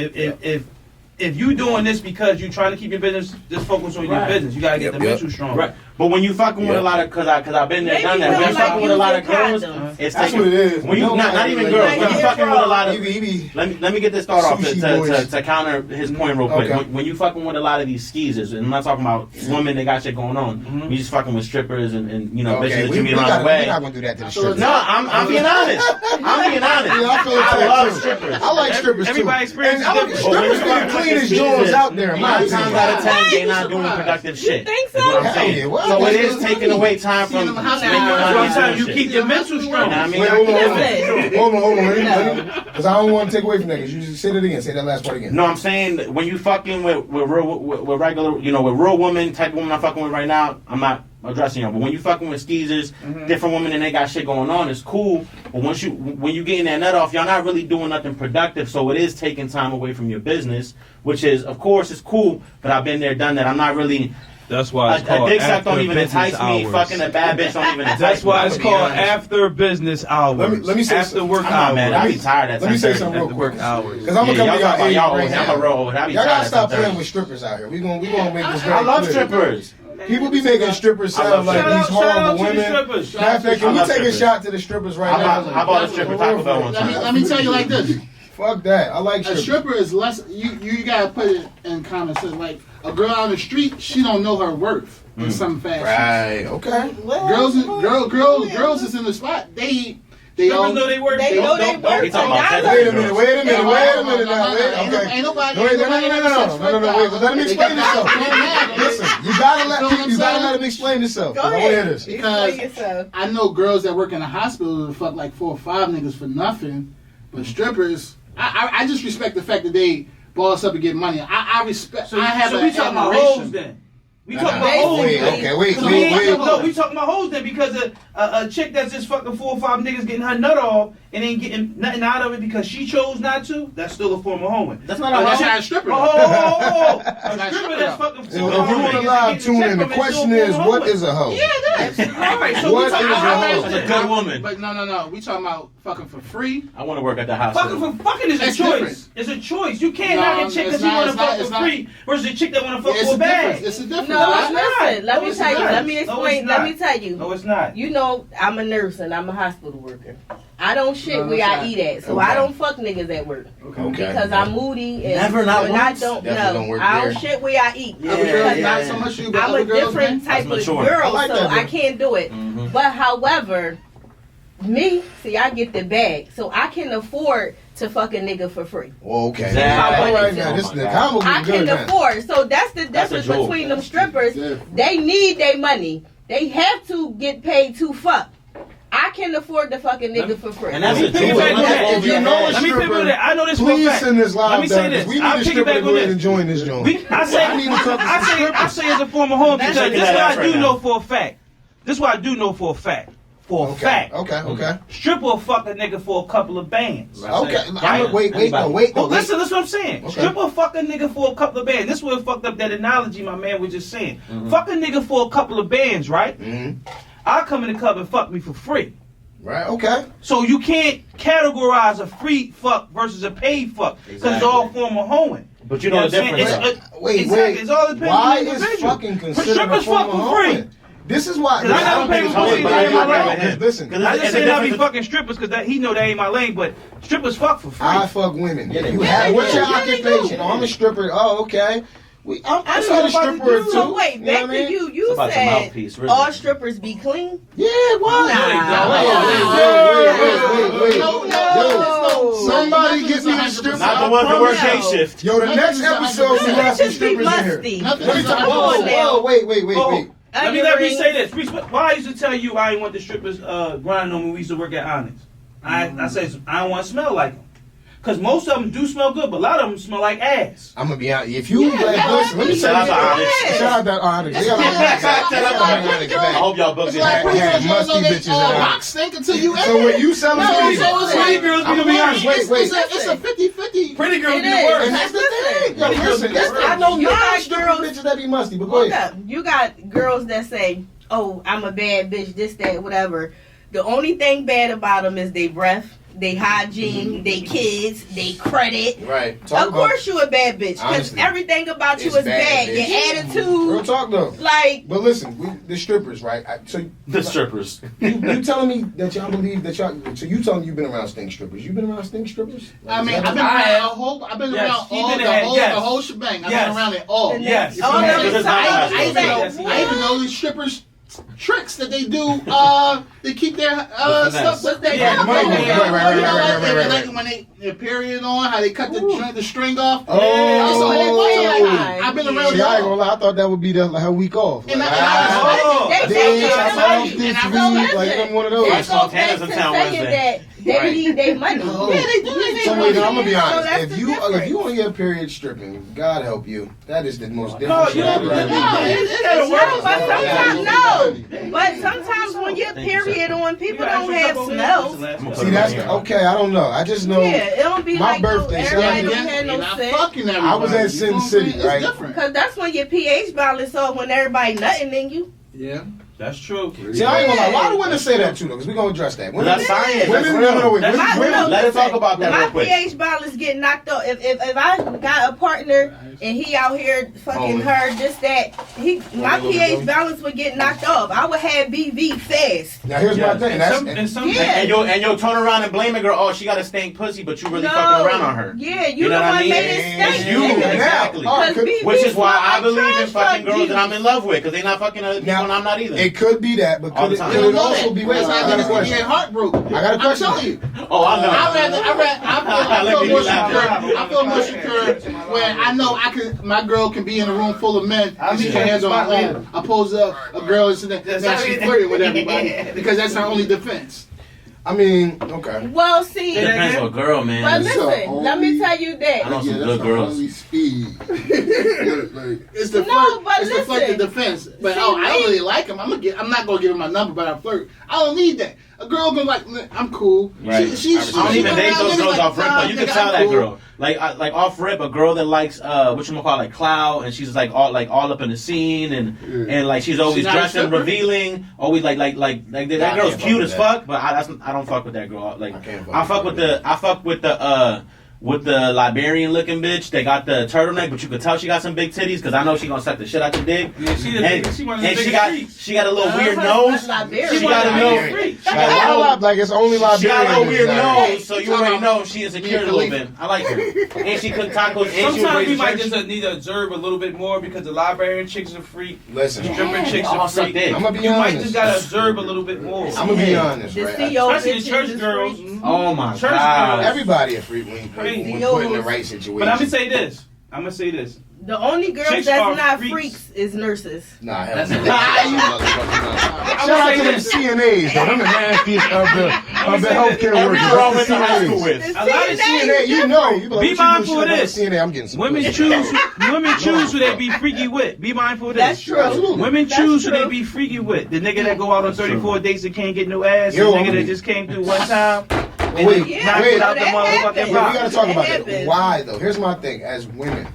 if you doing this because you trying to keep your business, just focus on your Right. business. You gotta get Yep, the yep. mental strong. Right. But when you fucking with a lot of, cause I've been there, Maybe done that. feel When you like fucking with a lot of using girls, condoms. It's That's taking, what it is. when you No, not even like, girls. like, When you yeah, fucking with a lot of. he be Let me get this thought off Sushi boys. to counter his point real quick. Okay. When you fucking with a lot of these skeezers, and I'm not talking about women that got shit going on. You just fucking with strippers and you know bitches that you meet around the we're way. not gonna do that to the strippers. No, I'm being honest. I'm being honest. Yeah, I feel I that love too. strippers. I like strippers too. Everybody experiences And I look at different. strippers be the cleanest joints out there. in my 9 times opinion. out of 10, they not doing productive shit. think so? Is what I'm Hell saying. yeah, what? So it is taking away time from making That's money. That's what I'm saying. and You shit. keep your mental strong. You know what I mean? Wait, hold on. No. Because I don't want to take away from niggas. You just say it again. Say that last part again. No, I'm saying that when you fucking with regular, you know, with real women, type of women I'm fucking with right now, I'm not addressing them. But when you fucking with skeezers, different women and they got shit going on, it's cool. But when you getting that nut off, y'all not really doing nothing productive. So it is taking time away from your business, which is, of course, it's cool. But I've been there, done that. I'm not really. That's why it's A called dick suck after don't even business entice me. hours. Fucking a bad bitch don't even entice me. That's why it's I'm gonna be called honest. after business hours. Let me say after something. work I'm hours. not mad. I be tired at Let me say 10:30. something real After quick. work hours. Because I'm gonna come to y'all y'all age y'all right old. I'm now. a real old. I be Y'all tired gotta at stop 10:30. playing with strippers out here. We gonna make this very I love clear. strippers. People be making strippers I sound love like strippers. these Shout out horrible to the women. strippers. Matter of fact, I can we love take a strippers. shot to the strippers right now? I bought a stripper Taco Bell one time. Let me tell you like this. Fuck that. I like A strippers. stripper is less. You gotta put it in common sense. Like a girl on the street, she don't know her worth in some fashion. Right. Okay. Girls is in the spot. They Strippers all know they work. They know they work. He talking about Y'all Texas Wait a minute. Wait a minute now. Wait. Ain't Okay. nobody. Wait, no. Wait, let him explain himself. Listen, you gotta let him explain himself. Go 'cause I wanna hear ahead. this. Because Explain yourself. I know girls that work in a hospital that fuck like 4 or 5 niggas for nothing, but strippers, I just respect the fact that they boss up and get money. I respect. So, I have so an we talking about admiration. hoes then. We talking about Basically. hoes Wait, then. okay, wait. No, we talking about hoes then because a chick that's just fucking 4 or 5 niggas getting her nut off and ain't getting nothing out of it because she chose not to, that's still a form of hoeing. That's not A a That's chick- not a stripper. Oh, a not stripper stripper. that's fucking 4 If or you 5 want niggas to and live getting tune check in, the from it, still question a is, form of what hoeing. is a hoe? Yeah, it is. Alright, so What we talking is a about hoe? hoes That's a then. good woman. But no. We talking about fucking for free. I want to work at the Fucking hospital. for fucking is a It's choice. different. It's a choice. You can't No, knock a chick it's because you not- want to it's not- fuck it's for not. free versus a chick that want to fuck It's for a a bag. difference. It's a difference. No, it's not. listen. Let No, me it's tell you. not. Let me No, it's explain. not. Let me tell you. No, it's not. You know, I'm a nurse and I'm a hospital worker. I don't shit No, where that's I not. eat at, so Okay. I don't fuck niggas at work Okay. because I'm moody and Never, not when I once? don't Definitely know. don't work I don't there. shit where I eat. Yeah, Other girls, because not so much you, but I'm other a girls, different That's type of mature. girl, I like so that, I though. can't do it. Mhm. But however, me, see, I get the bag, so I can afford to fuck a nigga for free. Well, okay. Exactly. All right, now this Oh the my combo I was good can now. afford. So that's the That's a difference joke. between them strippers. Yeah. They need their money. They have to get paid to fuck. I can afford to fuck a nigga for free. And that's Let a me joke. piggyback on that. If you know a Let me stripper, piggyback that. I know this for a please fact. send this Let live me say down. 'cause this. We need I'll a stripper to piggyback go on ahead this. and join this joint. I need to talk to some strippers. say as a former home That's because shaking this is that what ass I right do now. know for a fact. This is what I do know for a fact. For a fact. Okay. Stripper will fuck a nigga for a couple of bands. Okay. Right. Wait. But listen, that's what I'm saying. Okay. Stripper fuck a nigga for a couple of bands. This would have fucked up that analogy my man was just saying. Mm-hmm. Fuck a nigga for a couple of bands, right? Mhm. I'll come in the club and fuck me for free. Right. Okay. So you can't categorize a free fuck versus a paid fuck because it's all form of hoeing. But you know the what I'm saying? difference. It's though. Wait. Exactly. It's all depends Why on the is individual. fucking But considered a strippers form fuck of for free. hoeing? This is why. 'Cause I never don't paid think for it's pussy, hoeing, but but I ain't my I lane. agree. Listen, Cause I just It's a say not be difference- fucking strippers because he know that ain't my lane, but strippers fuck for free. I fuck women. Yeah, You they have, do. what's your Yeah, they occupation? do. Oh, I'm a stripper. Oh, okay. I'm I a know about stripper the too. So wait, You know back what I to mean? you. You It's about your said mouthpiece, really. all strippers be clean. Yeah, what? Wait. No. Yo, somebody get me a stripper. Not the ones that work day No. shift. Yo, the next episode we got some Bitches be strippers in here. musty. Nothing Let me is talk. 100%. Whoa, wait. Let me Onion say rings. this. Why I used to tell you I ain't want the strippers grinding on me when we used to work at Onyx. I say I don't want to smell like them. Because most of them do smell good, but a lot of them smell like ass. I'm gonna be honest. If you listen, let me Shout out to Onyx. Shout out to Onyx. They got I back. hope y'all booked It's it. like I had musty bitches in there. box stink until you So when you selling No, me, so it's Pretty like, girls be I'm the gonna be worst. honest. Wait. it's a 50-50. Pretty girls It be the is. worst. And that's the thing. Yo, listen, I know You got non-stripper girls- bitches that be musty, but go Hold ahead. up. You got girls that say, "Oh, I'm a bad bitch, this, that, whatever." The only thing bad about them is their breath they hygiene, they kids, they credit. Right. Of course you a bad bitch, because Honestly, everything about you it's is bad, bad. bitch. Your Real attitude, talk though. like, But listen, the strippers, right? The strippers. You telling me that y'all believe that y'all? So you telling me you've been around stink strippers? You been around stink strippers? I mean, Is that- I've been around a whole. I've been Yes, around he all been the ahead, whole yes. the whole shebang. I've Yes. been around it all. Yes. all Yeah, them because sides, it's I even know. Yes, I even know these strippers tricks that they do. They keep their stuff with their Yeah, right. When their period on, how they cut the string off. Oh. I've been around See, I ain't gonna lie. I thought that would be her week off. And Like, I They bitch, take I your found money. this And I week. Like I'm one of those. That's They go back Montana's to in town saying Wednesday. that they need their money. Oh. Yeah, they do. So wait, I'm gonna be So honest. that's If the you difference. on your period stripping, God help you. That is the most No, different you shit don't. I've ever done. No, but sometimes no. But sometimes when you're period on, people don't have smells. See, that's okay. I don't know. I just know. Yeah, it don't be My like birthday, everybody Saturday. don't have You're no not scent. fucking everybody. I was at You Sin know what I'm City, saying? right? It's different. Cause that's when your pH balance off, when everybody nutting in you. Yeah. That's true. See, I ain't gonna lie. A lot of women say that too, though, because we're gonna address that. Women, That's science. women, That's no, real. no, wait, That's women, No, Let us talk about that my real quick. pH balance get knocked off. If I got a partner and he out here fucking her, just that, my pH balance would get knocked off. I would have BV fast. Now here's my thing. That's And some Yeah. And you'll turn around and blame a girl. Oh, she got a stank pussy, but you really fucking around on her. Yeah, you You know the what I one mean? made it It's stink. you. nigga. Exactly. All right, Cause BV Which is why smell I like believe in trash fucking girls juice. that I'm in love with, because they not fucking other people Now, and I'm not either. it could be that, but All could the it, time. could You it don't know also that. be? That's Wait, how I got a niggas get question. heartbroken. I got a I'm question. telling you. Oh, I know. I feel more secure. I feel more Let secure when I know my girl can be in a room full of men and she can hands on her own. Opposed to a girl is now she's flirting with everybody because that's her only defense. I mean, okay. Well, see, It depends on girl, man. but It's listen, a let me only- tell you I that. know some Yeah, good that's the girls. only speed. Like, It's the No, flirt. but It's the flirt, the listen. defense. But See, I don't me- really like him. I'm not gonna give him my number, but I flirt. I don't need that. A girl gonna like, I'm cool. Right. She I don't even date those girls off rip, but you can tell that girl. Like off rip, a girl that likes whatchamacallit, like clout, and she's like all up in the scene, and like she's always She's not a dressed and stripper? revealing, always like that I girl's can't cute fuck as with fuck, but I don't fuck with that girl. Like I can't I fuck with the Liberian looking bitch. They got the turtleneck, but you could tell she got some big titties because I know she gonna suck the shit out your dick. Yeah, she And one of the she biggest got freaks. she got a little weird Uh-huh, nose. Liberian. She got a little freak. she got a little Like it's only she got a Liberian. little weird like- nose, so you already know she is insecure a little bit. I like her. And she cook tacos and she was Sometimes we raised might church. just need to observe a little bit more because the Liberian chicks are freak, Listen, stripper chicks All are suck freak. dick. I'm gonna be You might honest. just gotta observe a little bit more. I'm gonna be honest, The right? CO Especially the bitches church is girls. freaks. Oh my Church god. girls. Everybody a freak when Crazy. put in the right situation. But I'm gonna say this. The only girls Chicks that's are not freaks. freaks is nurses. Nah, hell That's no. a lie. Shout out to them CNAs, though. Them the nastiest of the healthcare Every workers. girl I went to high CNAs. school with. The A lot of CNA, you know. You Be what you do, mindful shit of about this. CNA, I'm getting some Women pussy. choose who they be freaky with. Be mindful of That's this. true. Absolutely. Women That's choose who true. they be freaky with. The nigga that go out on 34 dates and can't get no ass. Yo, the nigga I'm- that just came through one time. Wait, wait, Yeah, wait. so out the that motherfucking happens. Wait, we gotta talk about That that. happens. Why though? Here's my thing. As women,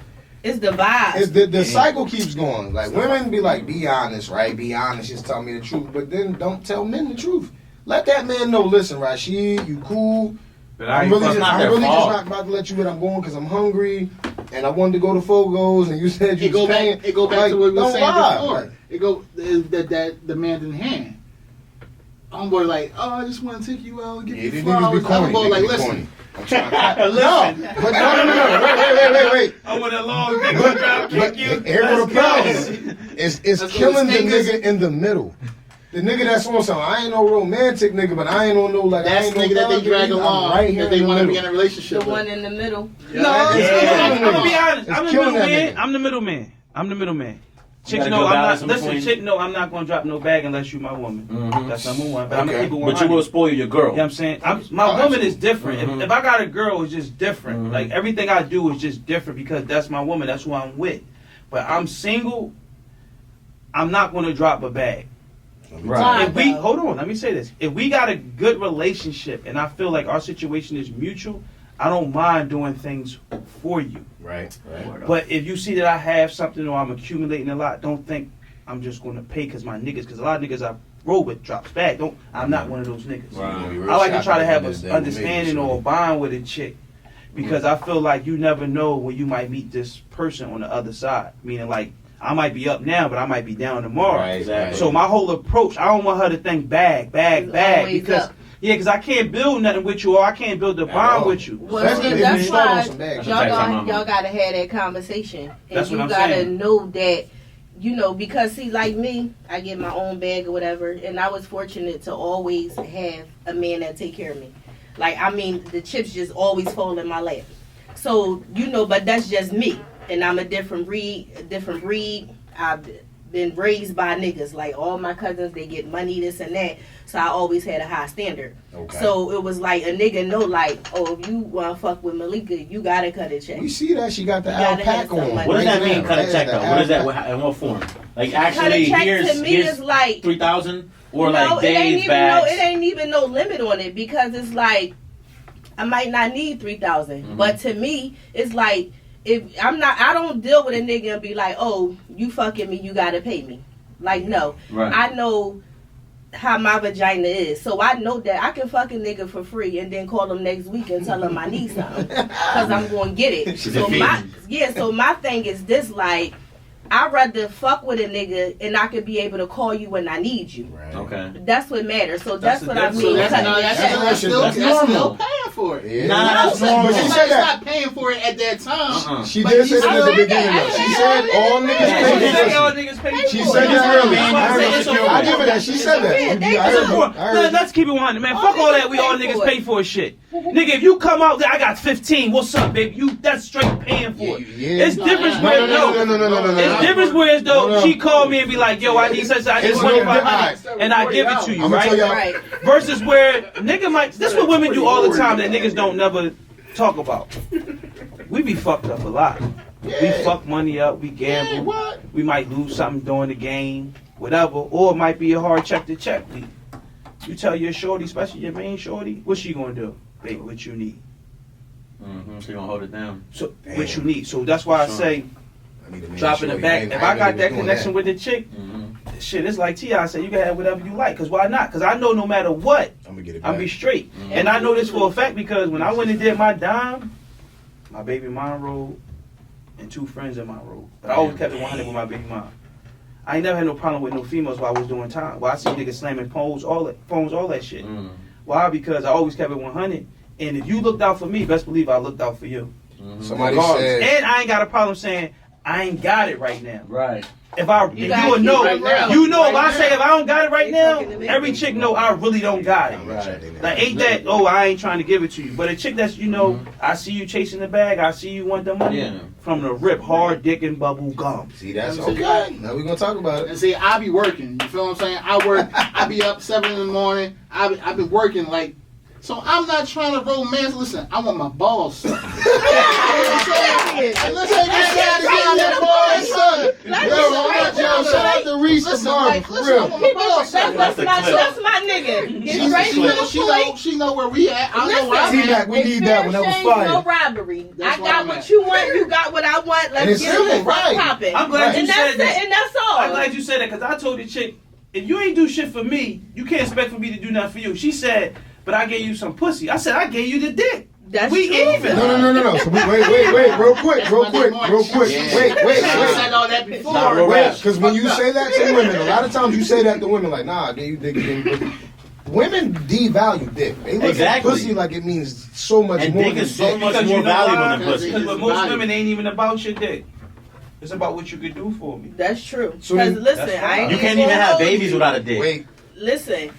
It's the vibe. it's the cycle keeps going. Like women be like, be honest, right? Be honest, just tell me the truth. But then don't tell men the truth. Let that man know. Listen, Rashid, you cool. But I'm really, just, not I'm their really just fault. not about to let you in. I'm going because I'm hungry, and I wanted to go to Fogo's, and you said you It go was paying. back. It go back Like, to what we were don't saying lie. before. Like, It go that demand in hand. Homeboy like, oh, I just want to take you out and get yeah, you these niggas flowers. be corny. Homeboy Niggas like, be listen, corny. I'm trying. Listen. But no. Wait. I want a long dick But, drop but kick you. here go the problem. It's Let's go killing the to Snickers. nigga in the middle. The nigga that's on something. I ain't no romantic nigga, but I ain't on no like. that's I ain't nigga that they thug drag nigga. I'm along right here that they in the want to be middle. in a relationship The with. one in the middle. Yeah, I'm gonna be honest. It's I'm the killing that middleman. nigga. I'm the middleman. I'm the middleman. Chicks gotta know go I'm balance not. in Listen, between. chick know I'm not gonna drop no bag unless you my woman. That's number one. But I'm gonna Okay. keep it But 100. you will spoil your girl. You know what I'm saying? My woman is different. Mhm. If I got a girl, it's just different. Mhm. Like everything I do is just different because that's my woman. That's who I'm with. But I'm single. I'm not gonna drop a bag. Right. If we hold on, let me say this. If we got a good relationship and I feel like our situation is mutual, I don't mind doing things for you. Right. But if you see that I have something or I'm accumulating a lot, don't think I'm just going to pay because my niggas. Because a lot of niggas Robot drops back. I'm not one of those niggas. Right. I like to try to have an understanding or a bond with a chick. Because I feel like you never know when you might meet this person on the other side. Meaning, like, I might be up now, but I might be down tomorrow. Right, exactly. So my whole approach, I don't want her to think bag. Always Because up. because I can't build nothing with you, or I can't build a bond with you. Well, Especially if that's you start on why some bad y'all gotta have that conversation, and That's what you I'm gotta saying. know that, you know, because see, like me, I get my own bag or whatever, and I was fortunate to always have a man that take care of me. Like, I mean, the chips just always fall in my lap. So, you know, but that's just me. And I'm a different breed. I've been raised by niggas. Like, all my cousins, they get money, this and that. So I always had a high standard. Okay. So it was like a nigga know, like, oh, if you want to fuck with Malika, you got to cut a check. We see that she got the You gotta have alpaca some on. money. What does that right mean, now. cut a check, Yeah, though? the What is that? alpaca. In what form? Like, Cut actually, a check to me here's is like 3,000? Or no, like days, it bags? ain't even no limit on it, because it's like I might not need 3,000, Mhm. but to me it's like, if I don't deal with a nigga and be like, oh, you fucking me, you gotta pay me. Like, no, Right. I know how my vagina is, so I know that I can fuck a nigga for free and then call him next week and tell him I need something because I'm gonna get it. She's So a fiend. so my thing is this, like, I'd rather fuck with a nigga and I could be able to call you when I need you. Right. Okay. That's what matters. So that's That's what the I difference. mean. So that's Cutting not, the that's, check. that's, still, That's that's normal. still paying for it. Yeah. Nah, that's normal. But she She's said that. not paying for it at that time. Uh-uh. She But did say you that at the still- beginning, though. She said all niggas Yeah, pay she for said it. all niggas pay She for said it. that earlier. That's why I say it's okay. I give her that. She said that. okay. I Listen, heard you. I heard you. let's keep it 100, man. All Fuck all niggas that. We all pay niggas for pay it. for shit. Nigga, if you come out there, I got 15. What's up, baby? That's straight paying for it. Yeah. It's different No, where no. It's different where though No. she called me and be like, yo, I need such. I need It's no 2,500, and I give it to you, I'm gonna tell right? y'all. Right. Versus where nigga might. That's what women do all the time that niggas don't never talk about. We be fucked up a lot. We fuck money up. We gamble. What? We might lose something during the game, whatever, or it might be a hard check to check. You tell your shorty, especially your main shorty, what's she gonna do? Baby, what you need. Mm-hmm. She gonna hold it down. So Damn. what you need. So that's why I Sure. say I need a man dropping show it you. back. ain't- If I ain't got really that doing connection with the chick, Mm-hmm. shit, it's like T.I. said, you can have whatever you like. Cause why not? Cause I know no matter what, I'm gonna get it I'll back. be straight. Mhm. And I know this for a fact because when I went and did my dime, my baby mom rolled and 2 friends in my rolled. But I always kept it 100 with my baby mom. I ain't never had no problem with no females while I was doing time. While I see niggas slamming phones, all that shit. Mm-hmm. Why? Because I always kept it 100. And if you looked out for me, best believe I looked out for you. Mm-hmm. Somebody Regardless. said. And I ain't got a problem saying I ain't got it right now. Right. If gotta you keep would know, it real. you know, if Right I say now. if I don't got it right They now, talking to me. every chick know I really don't got it. Right. Like ain't that? Oh, I ain't trying to give it to you. But a chick that's I see you chasing the bag. I see you want the money Yeah. from the rip, hard dick and bubble gum. See, that's Let me see. okay. Now we're gonna talk about it. And see, I be working. You feel what I'm saying? I work. I be up 7 in the morning. I've been working like. So I'm not trying to romance. Listen, I want my balls sucked. You know what I'm saying? And let's say this guy Get that boy, son. Yo, shout out to Reese Listen, tomorrow, like, for listen, I real. want my balls sucked. That's the clip. That's my nigga. Get straight to the point. She know where we at. I know where I'm T-Mac, at. we need that one. That was Fair exchange, no fire. robbery. That's I where got I'm what at. you want. You got what I want. And Let's it's get simple, it right. popping. I'm glad you And said that's that. it. And that's all. I'm glad you said that because I told the chick, if you ain't do shit for me, you can't expect for me to do nothing for you. She said, but I gave you some pussy. I said, I gave you the dick. That's We true. even. No. So wait, real quick. Yeah. Wait. I said all that before. Nah, real rap. Because when you say that to women, a lot of times you say that to women like, nah, I gave you dick again. Women devalue dick. They look Exactly. at pussy like it means so much And more dick than is so dick. much Because more you know valuable why? than pussy. Because with most Value. women, it ain't even about your dick. It's about what you could do for me. That's true. So Because then- listen, That's I ain't You can't gonna even have hold babies you. without a dick. Wait, Listen,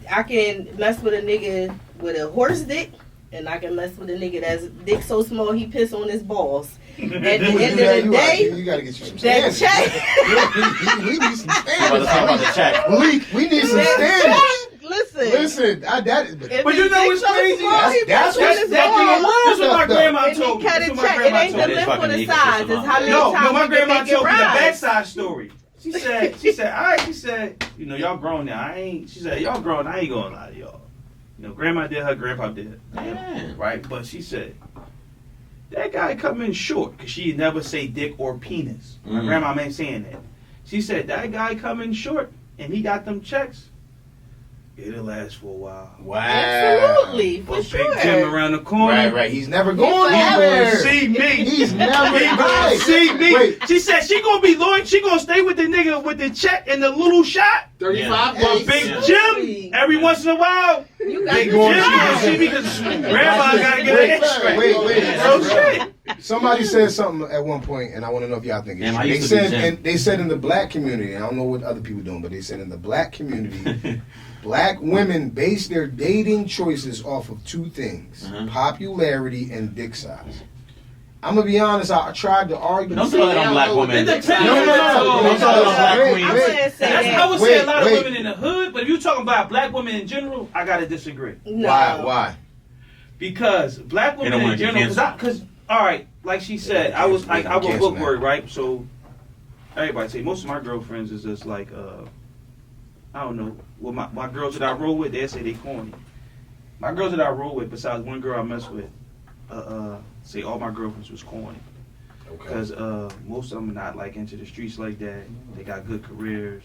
I can mess with a nigga with a horse dick, and I can mess with a nigga that's dick so small he piss on his balls. At the end of the day, you gotta get you some that standards. check. we need some You about to talk about standards. the check. Malik, we need some That standards. check. Listen. Listen, If But his you know dick what's so crazy? small, he That's piss on That's his that balls. thing. This is what my grandma And told he me. cut This a is what my check. It grandma ain't told the me. This length or fucking the equal size. system, It's how many No, times my you can grandma make it told me the rise. backside story. She said, all right, she said, you know, y'all grown now. She said, y'all grown, I ain't gonna lie to y'all. You know, grandma did, her grandpa did. Yeah. Right? But she said, that guy come in short, because she never say dick or penis. My Mhm. grandma ain't saying that. She said, that guy come in short, and he got them checks, it'll last for a while. Wow. Absolutely, for But sure. Big Jim around the corner. Right. He's never going He's anywhere. See me. He's never going. See me. Wait. She said she gonna be loyal. She gonna stay with the nigga with the check and the little shot. 35 But days. Big Absolutely. Jim, every once in a while, You got Big the Jim job. gonna see me because grandma gotta get an extra. Wait. So shit. Somebody said something at one point, and I want to know if y'all think it's Damn, I true. They used to be said, Jim. and they said in the black community, I don't know what other people doing, but they said in the black community, black women base their dating choices off of two things: popularity and dick size. I'm gonna be honest. I tried to argue. Don't throw that on black women. It depends. No. Don't throw that on black Wait, queens. I wouldn't say I that. would say a Wait, lot of wait. women in the hood, but if you're talking about black women in general, I gotta disagree. No. Why? Because black They women don't in wanna get general, canceled. because all right, like she said, I was Cancel bookwork, that. right? So everybody say most of my girlfriends is just like I don't know. Well, my girls that I roll with, they say they corny. My girls that I roll with, besides one girl I mess with, say all my girlfriends was corny. Okay. Because most of them are not like into the streets like that. They got good careers.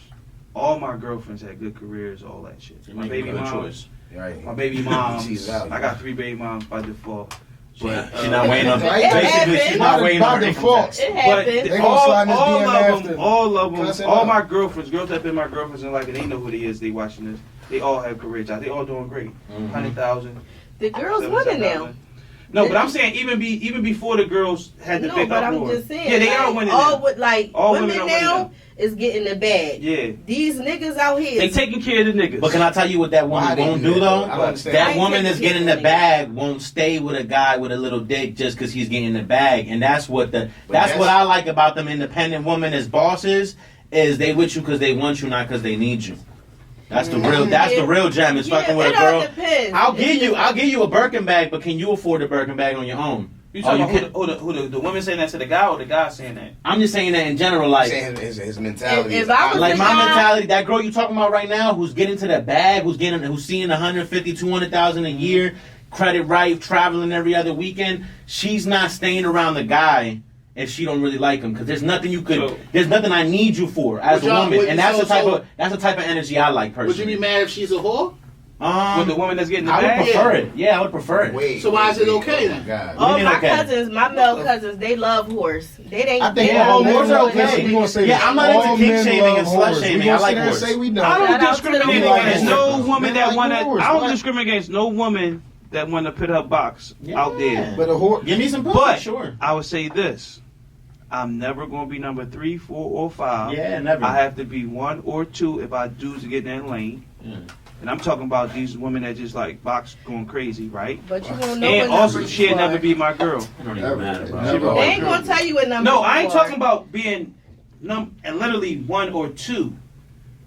All my girlfriends had good careers, all that shit. You My make a baby good moms, choice. Right. my baby moms. She's out, I got 3 baby moms by default. But She's not waiting on. Right? Basically, she's not It waiting on by her default. income tax. It But happened. They gonna all, slide in this all DM of after. them, all of Cuss them, it all up. my girlfriends, girls that been my girlfriends and like, and they know who they is. They watching this. They all have career jobs. They all doing great. 100,000. The girls winning now. No, but I'm saying even before the girls had the No, big but I'm uproar. just saying. Yeah, they like, are winning. all now. with like All women women are winning now now. is getting the bag. Yeah, These niggas out here. they taking care of the niggas. But can I tell you what that Why woman they won't do do that, though? though? I don't understand. I That ain't woman that's taking getting care the of bag won't stay with a guy with a little dick just because he's getting the bag, and that's what that's what I like about them independent women as bosses is they with you because they want you, not because they need you. That's the real. That's the real gem. Is fucking with a it all girl. depends. I'll give you a Birkin bag, but can you afford a Birkin bag on your own? You talking Oh, you about who the women saying that to the guy or the guy saying that? I'm just saying that in general, like. Saying his mentality. If is I was Like the my guy- mentality, that girl you talking about right now, who's getting to that bag, who's seeing 150, 200,000 a year, credit right, traveling every other weekend. She's not staying around the guy if she don't really like him, because there's nothing there's nothing I need you for as Would a y'all- woman, would- and that's so- the type of energy I like Would personally. you be mad if she's a whore? With the woman that's getting the I would bag? prefer it. Yeah, I would prefer it. Wait, So why is it wait, okay oh then? my God. All mean my okay? cousins, my male cousins, they love horse. They ain't. I think they all don't men know are what okay. it We gonna say Yeah, this. I'm not into All kink men shaming love and slut whores. shaming. We gonna I like sit there and whores. say we don't. I Shout don't out to discriminate the against women. no woman Men that like wanna. whores. I don't What? discriminate against no woman that wanna put her box out there. But a whore. Give me some pussy, But sure. I would say this: I'm never gonna be number 3, 4, or 5. Yeah, never. I have to be 1 or 2 if I do to get in that lane. Yeah. And I'm talking about these women that just like box going crazy, right? But you won't know And what also, number she'll you never are. be my girl. It don't even matter, bro. Never. They ain't gonna tell you what number. No, you I ain't are. talking about being and literally 1 or 2,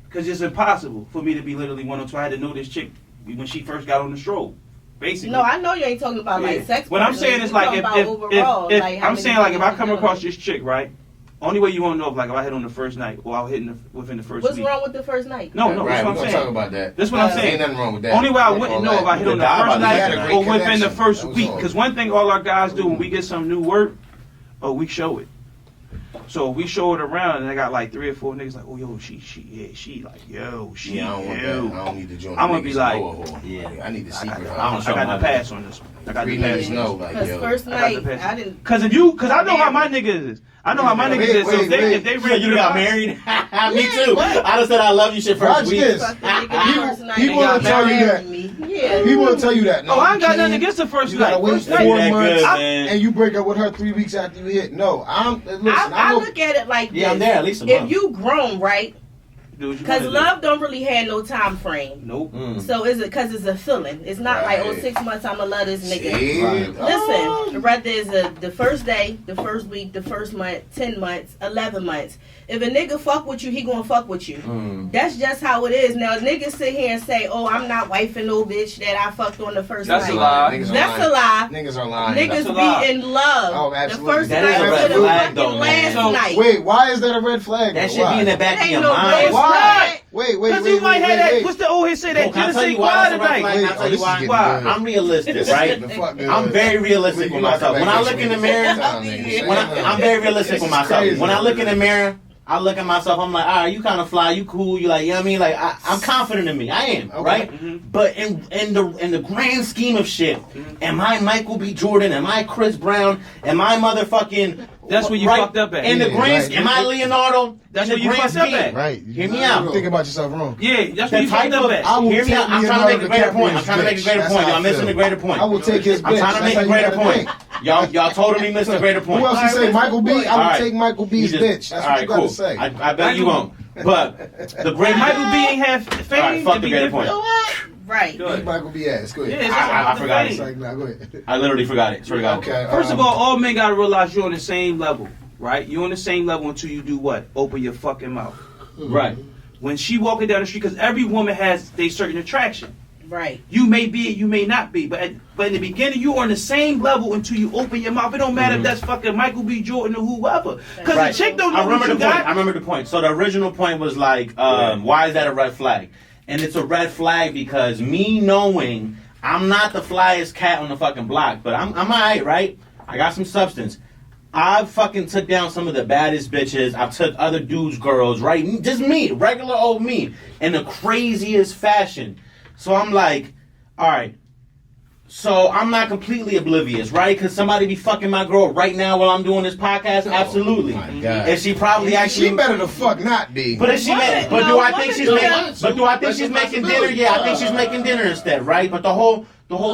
because it's impossible for me to be literally 1 or 2. I had to know this chick when she first got on the stroll, basically. No, I know you ain't talking about like Yeah. sex. What I'm partners. saying is You like talking about overall, if like, how I'm many saying like if I people come you across know. this chick, right? Only way you won't know if like if I hit on the first night or I hit within the first What's week. wrong with the first night? No, Right, that's we're what I'm gonna talk saying. about that. That's what I'm Ain't saying. Ain't nothing wrong with that. Only way I All wouldn't that. know if I hit on the Die first by the had a night great or within the connection. first That was week. all. Because one thing all our guys do when we get some new work, we show it. So we show it around, and I got like 3 or 4 niggas like, oh yo, she like yo, she Yeah, I don't want that. yo. I don't need to join. I'ma the be niggas like, know a whore. yeah. I need to I secret. got the pass on this one. I got the 3 pass. niggas know, like Because yo. first I got night, the pass. I didn't. Cause I know how my niggas is. I know how my niggas is. So if they Yeah, ready you to got rock- married? Me too. I just said I love you shit first Watch week. this. Fuck the nigga the first night he and wanna got tell you married that. me. Yeah. He will tell you that. No, Oh, I ain't you got can't. nothing against the first You night. gotta wait First 4 night. Ain't that months, good, man. and you break up with her 3 weeks after you hit. No, listen. I know. look at it like Yeah, I'm this. there at least a If month. you grown, right? Do what you Because wanna do. love don't really have no time frame. Nope. So is it because it's a feeling? It's not like, oh, Right. 6 months I'ma love this nigga. Shit. Listen, whether it's the first day, the first week, the first month, 10 months, 11 months. If a nigga fuck with you, he gonna fuck with you. That's just how it is. Now, niggas sit here and say, oh, I'm not wifing no bitch that I fucked on the first That's night. a lie. Niggas are That's lying. a lie. Niggas are lying. Niggas That's a lie. be in love. Oh, the absolutely. first That night is a to red the flag, fucking though, man. last So- night. Wait, why is that a red flag? That though? should Why? be in the back It of ain't your no mind. red Why? flag. Wait. Because you might have that. wait. What's the old head say that? Well, can I tell Genesee you why choir that's a red tonight. flag? Wait, Can I tell you this is why? getting Why? good. I'm realistic, right? The fuck good. I'm very realistic with myself. When I look in the mirror, I'm very realistic with myself. When I look in the mirror, I look at myself, I'm like, all right, you kind of fly, you cool, you like, you know what I mean? Like, I'm confident in me. I am, right? Mm-hmm. But in the grand scheme of shit, am I Michael B. Jordan? Am I Chris Brown? Am I motherfucking... That's where you right? fucked up at. In the Yeah, grand right. Am I Leonardo? That's In where the you grand fucked up scheme. at. Right. Hear me out. You think about yourself wrong. Yeah, that's where The you fucked type up of... at. I will Hear me take out. I'm trying to make a greater Leonardo point. I'm trying to make a DiCaprio's greater bitch. point. Y'all That's how I missing a feel. greater point. I will take his bitch. I'm trying to make a greater point. Y'all totally missed a greater point. Who else you say? Michael B? I will Alright. take Michael B's You bitch. just- That's all what right, you gotta cool. say. I bet you won't. But the great Michael B ain't have fame. All right, fuck to the be greater different. point. Right. Good. Michael B ass. Go ahead. Yeah, it's I not forgot the it. fame. Like, nah, go ahead. I literally forgot it. Swear to God. Okay. First of all men gotta realize you're on the same level, right? You're on the same level until you do what? Open your fucking mouth. Right. When she walking down the street, because every woman has a certain attraction. Right. You may be it, you may not be, but in the beginning you're on the same level until you open your mouth. It don't matter if that's fucking Michael B. Jordan or whoever, because Right. the chick don't know I remember what the you point. got. I remember the point. So the original point was like, why is that a red flag? And it's a red flag because me knowing I'm not the flyest cat on the fucking block, but I'm alright, right? I got some substance. I've fucking took down some of the baddest bitches. I've took other dudes' girls, right? Just me, regular old me, in the craziest fashion. So I'm like, all right. So I'm not completely oblivious, right? Because somebody be fucking my girl right now while I'm doing this podcast. Absolutely. Oh, my God. And she probably actually. She better the fuck not be. But if she Woman, but do no, I think woman she's do making? that. But do I think That's she's a making dinner? possibility. Yeah, I think she's making dinner instead, right? But the whole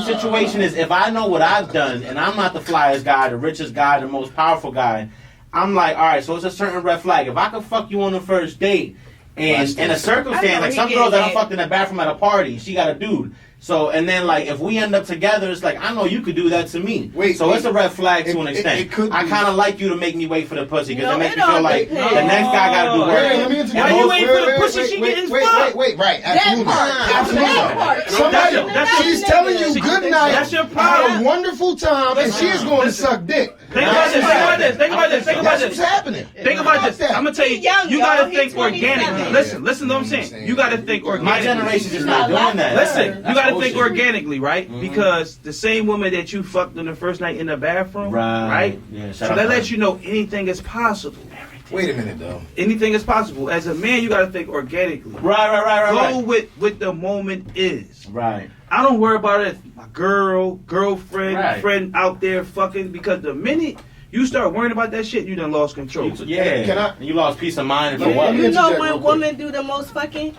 situation is, if I know what I've done and I'm not the flyest guy, the richest guy, the most powerful guy, I'm like, all right. So it's a certain red flag. If I could fuck you on the first date, and in a I circumstance know like he some getting girls that I that. fucked in the bathroom at a party, she got a dude. So and then like if we end up together, it's like I know you could do that to me. Wait, so it's a red flag to an it extent. could I be- kind of like you to make me wait for the pussy because No, it makes it me feel all like depends. the next guy got to do Oh, work. Wait, let me interject. Why you waiting for the pussy? She getting fucked. Wait, right. That Absolutely. part. Absolutely. That part. Somebody, That's your- she's telling you good night. That's your Had a problem. wonderful time, and she is going to suck dick. Think about this. Think about this. Think about this. Think about That's what's this. happening. Think about Fuck this. that. I'm gonna tell you. He young, You gotta y'all. think He's 27. organically. Listen to what I'm saying. You gotta think My organically. generation's just not doing that. Listen, you That's gotta bullshit. think organically, right? Because the same woman that you fucked on the first night in the bathroom, right? Yeah, So that lets you know anything is possible. Wait a minute, though. Anything is possible. As a man, you gotta think organically. Right. Go with the moment is. Right. I don't worry about it. My girlfriend, Right. friend out there fucking, because the minute you start worrying about that shit, you done lost control. Yeah. Can I- You lost peace of mind and for Let what? me You know interject real when quick. women do the most fucking?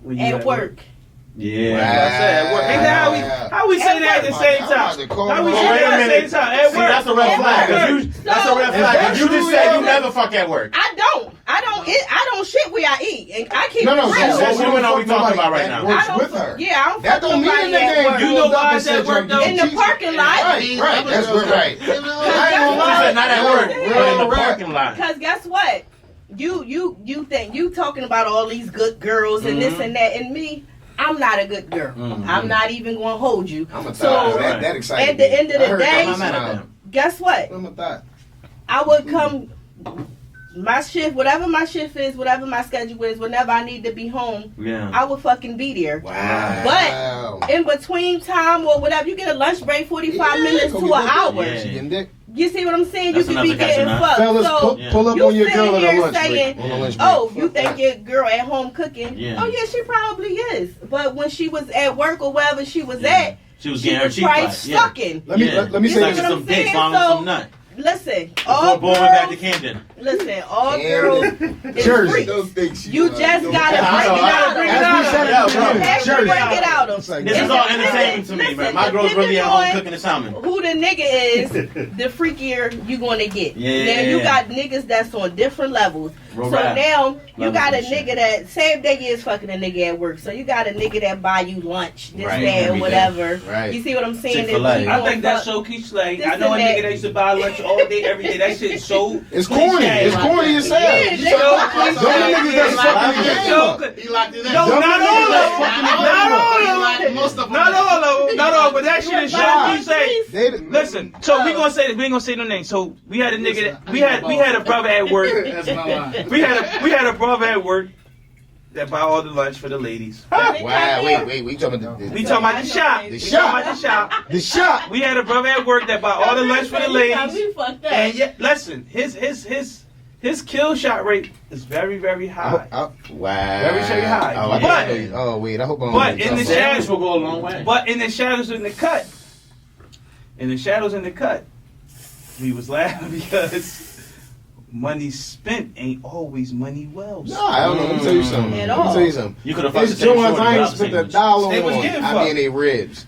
When you At work. Yeah. That's what I said. At work. Ain't that how we say At that at the work. same I'm about to time? call How we her. say Wait a that at the minute. same time? At See, work. that's a red At flag. 'cause work. you, that's a red So- flag. 'cause you just true, said yo? you never fuck at work. I don't shit where I eat. And I keep No, it no. real. so we women are we fuck talking nobody about right that now? works I don't with fuck- her. Yeah, I don't That fuck don't mean nobody that at they work. You know pulled up why and it's said at work, you're though? In the cheating. parking lot. Right. That's good. Right. I ain't gonna lie. Said not at work, but in the Real parking lot. Because guess what? You think you talking about all these good girls and this and that, and me, I'm not a good girl. I'm not even going to hold you. I'm a So thought. That excited at the end of me. the I heard day, that. I'm not mad at them. guess what? I'm a thought. I would come. My shift, whatever my shift is, whatever my schedule is, whenever I need to be home, Yeah. I would fucking be there. Wow. But in between time or whatever, you get a lunch break, 45 minutes Go to get an that hour. dick. She getting dick. You see what I'm saying? That's you could be enough to catch getting a nut. fucked. Fellas, So pull up you on your girl sitting at a here lunch break. saying, On a lunch break. oh, you think your girl at home cooking? Yeah. Oh yeah, she probably is. But when she was at work or wherever she was Yeah. at, She was she getting her was cheek probably clapped. Yeah. sucking. Let me Yeah. let me You say see this. what I'm Some dick, saying? swallowing So- some nut. Listen, Before all going back to girls, Camden. listen, all Yeah. girls is Jersey. freaks. Don't think she You was. just Don't gotta think- I know, break it I out. bring it As we out. said Yeah, at the bro. beginning, Actually, Jersey. break it out. It's like- This is It's all dependent- entertainment to me, man. listen, My girl's really at depending home on cooking the salmon. Who the nigga is, the freakier you gonna get. Yeah. Now you got niggas that's on different levels. Real So rap. now you Levels got a and shit. nigga that say if they is fucking a nigga at work. So you got a nigga that buy you lunch, this, Right, that, every or day. whatever. Right. You see what I'm saying? Chick-fil-A. That you I gonna think that's fuck- so cliche. Like, This I know a and nigga that. that used to buy lunch all day, every day. That shit is so. It's corny. It's corny as hell. Yeah, Those they- niggas that's fucking the game up. He locked it in. No, Them not niggas all that's of fucking them. the Not game up. all He of locked them. most of them. Not all of them. Not all. But that shit is shit. We say. They- Listen, so we gonna say we ain't gonna say no names. So we had a nigga that we had a brother at work. That's my line. We had a brother at work that buy all the lunch for the ladies. Wow, wait, we talking about We talking about the shop. The We shop. talking about the shop. the shop. We had a brother at work that buy all the lunch for the ladies. We fucked up. And yet, listen, his kill shot rate is very, very high. Wow. Very, very high. Oh, I But- can't- oh wait, I hope I'm. But in the shadows will go a long way. But in the shadows in the cut, we was laughing because money spent ain't always money well spent. No, I don't know. Let me tell you something. At Let me all. tell you something. You could have fucked the It's same joints shorty I ain't without the spent a sandwich. dollar They was on. getting I mean, fucked. they ribs.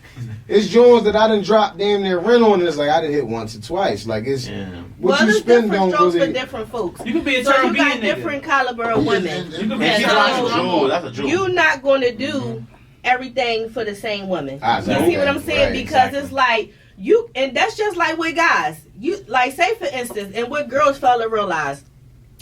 It's joints that I done dropped damn near rent on. And it's like I done hit once or twice. Like it's Yeah. what Well, you there's spend different don't strokes really. for different folks. You could be a So turn you B got nigga. different caliber of women. You could be And a she's So- like a jewel. That's a jewel. You're not going to do everything for the same woman. Ah, You see okay. what I'm saying? Right, Because exactly. it's like you, and that's just like with guys. You like say for instance, and what girls fella realize.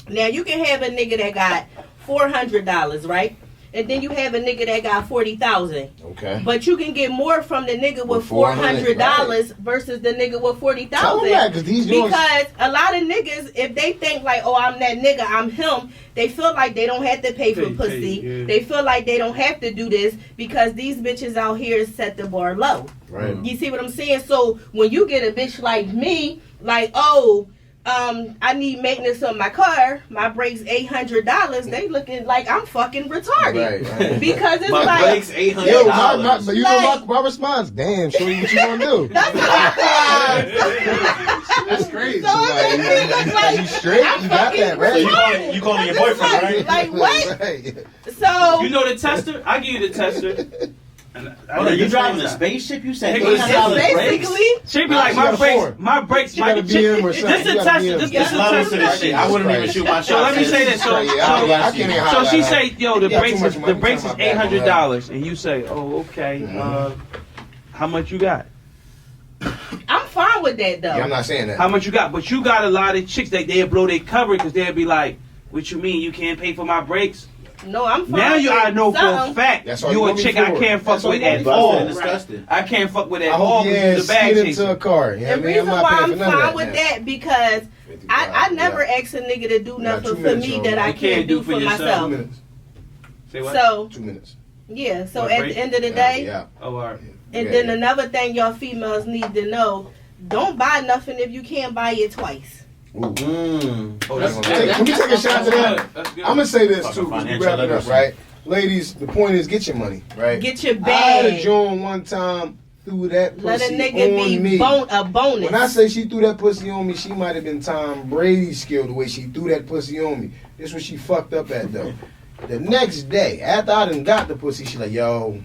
Now you can have a nigga that got $400, right? And then you have a nigga that got 40,000. Okay. But you can get more from the nigga with $400 versus the nigga with 40,000. Tell them that, 'cause these joints- Because a lot of niggas, if they think like, oh, I'm that nigga, I'm him, they feel like they don't have to pay for pussy. yeah. They feel like they don't have to do this because these bitches out here set the bar low. Right. You see what I'm saying? So when you get a bitch like me, like, oh, I need maintenance on my car, my brakes $800, they looking like I'm fucking retarded. Right. Because it's My like brakes $800. Yo, but you know Like- my response. Damn, shorty, what you gonna do? That's crazy. So it look like You straight? I'm You got fucking that, right? retarded. You calling your It's boyfriend, like- right? Like what? Right. So You know the tester? I give you the tester. And Oh, know you the driving a tester. spaceship? You said It's $800 brakes? basically She be Nah, like, she my got a brakes, four. my brakes, She my got a BM or something. This You a got a tester. BM. This There's is a levels to this tester. shit. I wouldn't even shoot my shot. So let me say this. So, Right, yeah, I can't even so she highlight say, yo, the Yeah, brakes too much is money. the brakes is Turn my back on that. $800, and you say, oh, okay. How much you got? I'm fine with that though. Yeah, I'm not saying that. How much you got? But you got a lot of chicks that they'll blow their cover because they'll be like, what you mean you can't pay for my brakes? No, I'm fine. Now you with I know for a something. fact That's all you you a want me chick for. I can't fuck That's all with you want at me for. all. Busted and disgusted. I can't fuck with at I all hope because yeah, you the bag skid into a chaser. car. You know The what I mean? reason I'm not why paying I'm for none of fine with yeah. that because I never Yeah. ask a nigga to do got nothing 2 for minutes, me yo. that I You can't do for yourself. 2 myself. minutes. Say what? So 2 minutes. yeah, so What, at break? the end of the day, Yeah. Oh, all right. and Yeah, then yeah. another thing y'all females need to know: don't buy nothing if you can't buy it twice. Ooh. Oh, Let me take a shot to that. That's good. I'm gonna say this Fucking too. We financial wrap it up, literacy. right? Ladies, the point is get your money, right? Get your I had a bag. joint one time threw that Let a pussy nigga on be me. a bonus. When I say she threw that pussy on me, she might have been Tom Brady skilled the way she threw that pussy on me. This what she fucked up at though. The next day, after I done got the pussy, she like, yo,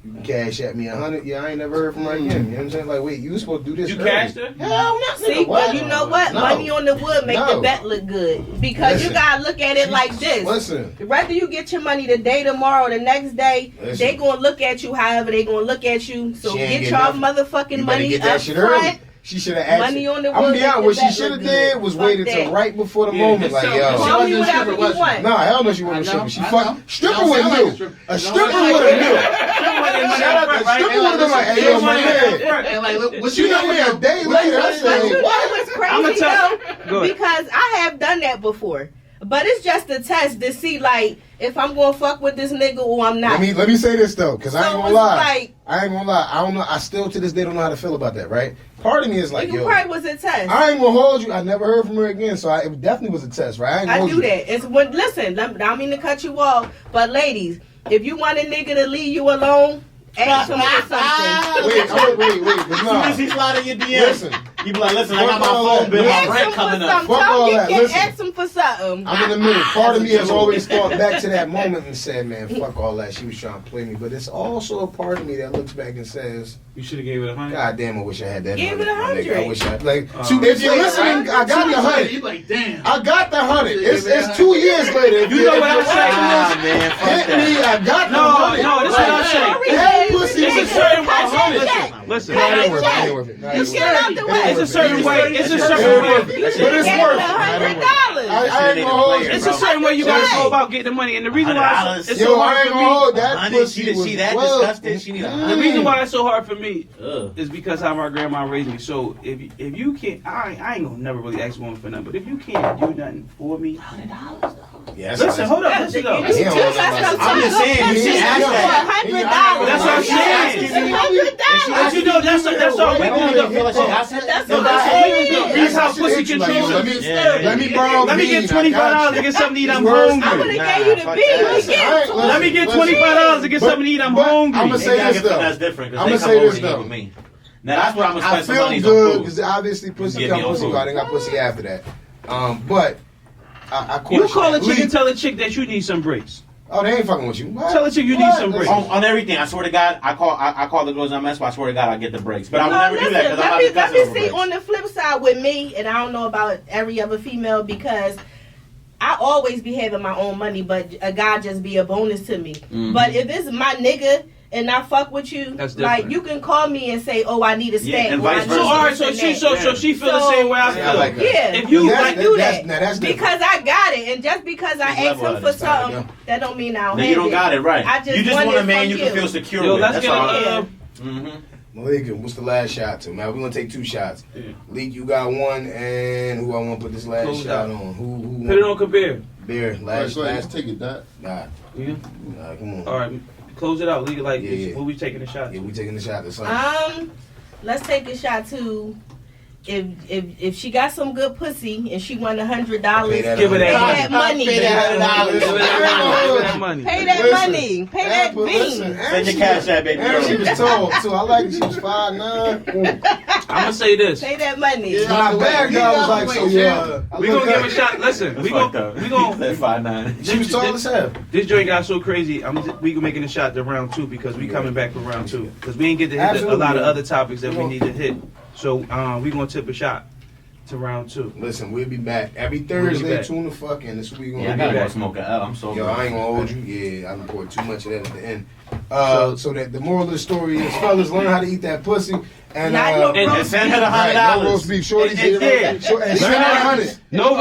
you can cash at me 100. Yeah, I ain't never heard from her again. You know what I'm saying? Like, wait, you was supposed to do this You early. cashed her? Hell no, See, nigga, but you know what? No. Money on the wood make No. the bet look good because Listen. you gotta look at it like this. Listen, Whether you get your money today, tomorrow, the next day, Listen. they gonna look at you however they gonna look at you. So She ain't get get y'all nothing. motherfucking you better money get that up shit front. early. She should have asked. Money on the I'm gonna wood be make honest. the What she bet should have look did good. was Fuck waited that. till right before the Yeah, moment. just Like, tell- yo. just Call me wasn't a whatever stripper, you was she? want. No, hell no, she wasn't a I stripper. know, She I fuck know. stripper You with don't sound like a you. stripper. A You stripper don't would sound have like knew. Right? Shout out to stripper would have been like, hey, yo, my man. Hey, like, look, what She you know know me a here? day later. I But you say, know what? what's I'ma crazy tell- though? Go ahead. Because I have done that before. But it's just a test to see like if I'm gonna fuck with this nigga or I'm not. Let me say this though, because I ain't So gonna it's lie. like- I ain't gonna lie. I don't know. I still to this day don't know how to feel about that. Right? Part of me is like, you yo, probably was a test. I ain't gonna hold you. I never heard from her again, so it definitely was a test, right? I ain't gonna I hold do you. that. It's when listen. I don't mean to cut you off, but ladies, if you want a nigga to leave you alone, ask him for something. Wait. As soon No. as he slide in your DM, Listen. you be like, listen, I got Fuck my all phone that. bill, my Ask rent him for coming up. something. Fuck Tell all him you that. can Listen. ask him for something. I'm in the middle. Part of me has That's a always thought back to that moment and said, man, fuck all that. She was trying to play me. But it's also a part of me that looks back and says, You should have gave it 100. God damn, I wish I had that. Give it money, my 100. nigga. I wish I like. Two if you're listening, I got the 100. You like, damn. I got the 100. It's 2 years later. If You know what I'm if you're saying? Ah, man, fuck hit that. me, I got the No, 100. no, this is what I'm saying. That pussy It's a was certain way. Listen. Listen. No, it ain't worth it. It ain't worth it. No, it You ain't get worth it out the way. It's a certain way. It's a it. certain It ain't way. worth it. But it's Get worth the it. $100. I ain't gonna hold you. It's a certain way you gotta Right. go about getting the money, and the reason why it's $100. so Yo, I hard ain't for gonna me. hold that 100, pussy. she that was disgusted. She need The 100. reason why it's so hard for me Ugh. is because how my grandma raised me. So if you can't, I ain't gonna never really ask a woman for nothing. But if you can't do nothing for me, Yeah, listen, hold up, listen though. He don't know nothing. I'm just saying, you should ask that. $100. That's what I'm saying. $100. But you know, that's our weakness. don't feel like she has it? That's No, what that's I'm it. saying. That's how That shit pussy hit you like, controls let you. me- Yeah. Let me borrow Let me bean, get I got $25 to you. get something to eat. I'm It's worse. I hungry. would have gave you the fuck beat. that. Like, Listen, yeah, alright, Let me get listen. $25 to get something to eat. I'm hungry. I'ma say They this got though. That's different I'ma because they say come over this to eat though. with me. Now that's where I'm gonna I spend some feel money good on food. because obviously pussy Give me come on pussy food. go. They got pussy after that. But I You question call a that. chick and Lee- tell a chick that you need some breaks. Oh, they ain't fucking with you. What? Tell a chick you need What? some breaks. On everything, I swear to God, I call the girls I mess with. I swear to God, I get the breaks. But I would No, never do that listen, because I'm not let discussing me over see breaks. on the flip side with me, and I don't know about every other female because I always be having my own money, but a guy just be a bonus to me. Mhm. But if it's my nigga and I fuck with you, That's like different. you can call me and say, "Oh, I need a Yeah, stack." and or, "I vice need versa. So all right, this so and she that." she feel the So- same way I Yeah, I feel. like that. Yeah, If you That's- like do that now that's different. because I got it, and just because I Next ask level him at for it. something, that don't mean I don't Then have you don't it. got it right. I just you just want want a it man from you can you. feel secure Yo, with. let's That's get all. Yeah. Mm-hmm. Malika, what's the last shot to? Man, we're gonna take 2 shots. Yeah. Leak, you got one, and who I want to put this last Close shot out. on? Who? Put it on Kabir. Beer. Last. Go ahead, Last. take it, Doc. Nah, Yeah. nah, come on. All right, close it out. Leave it like Yeah, this. yeah. What we taking a shot? Yeah, we taking the shot to something. Let's take a shot to if she got some good pussy and she won $100, Pay that Give her pay that money. that money. Give her that money. Pay that Listen, money. Pay that Listen, bean. Send your cash out, baby. And she was tall too. I like it. She was 5'9". I'm gonna say this. Pay that money. Yeah. My bad girl was like, so yeah. We gonna give a shot. Listen, That's we fucked gonna up. we He gonna. said 5'9". She was tall as hell. This joint got so crazy. We making a shot to round 2 because we coming back for round 2 because we ain't get to hit a Absolutely. lot of other topics that we need to hit. So we gonna tip a shot to round 2. Listen, we'll be back every We'll be Thursday. back. Tune the fuck in. This is what we Yeah, I gonna gotta do. go smoke a L. I'm so Yo, I ain't gonna hold you. Yeah, I done poured too much of that at the end. So that the moral of the story is, fellas, learn how to eat that pussy. And Not no and roast send her the beef. $100. no roast beef. Shorty, And- yeah. and send her 100. No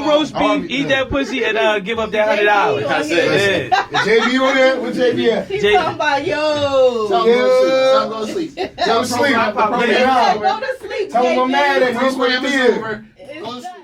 roast beef. Arby's, Eat no. that pussy and give up that $100. That's it. Is JB on there? Where JB at? She's Jay- talking about yo. Tell him go to sleep. Tell him go to sleep. Tell him sleep. Pop, The yeah. program Go to sleep. Tell him I'm JB. mad at The me. program is over. It's Go to done. sleep.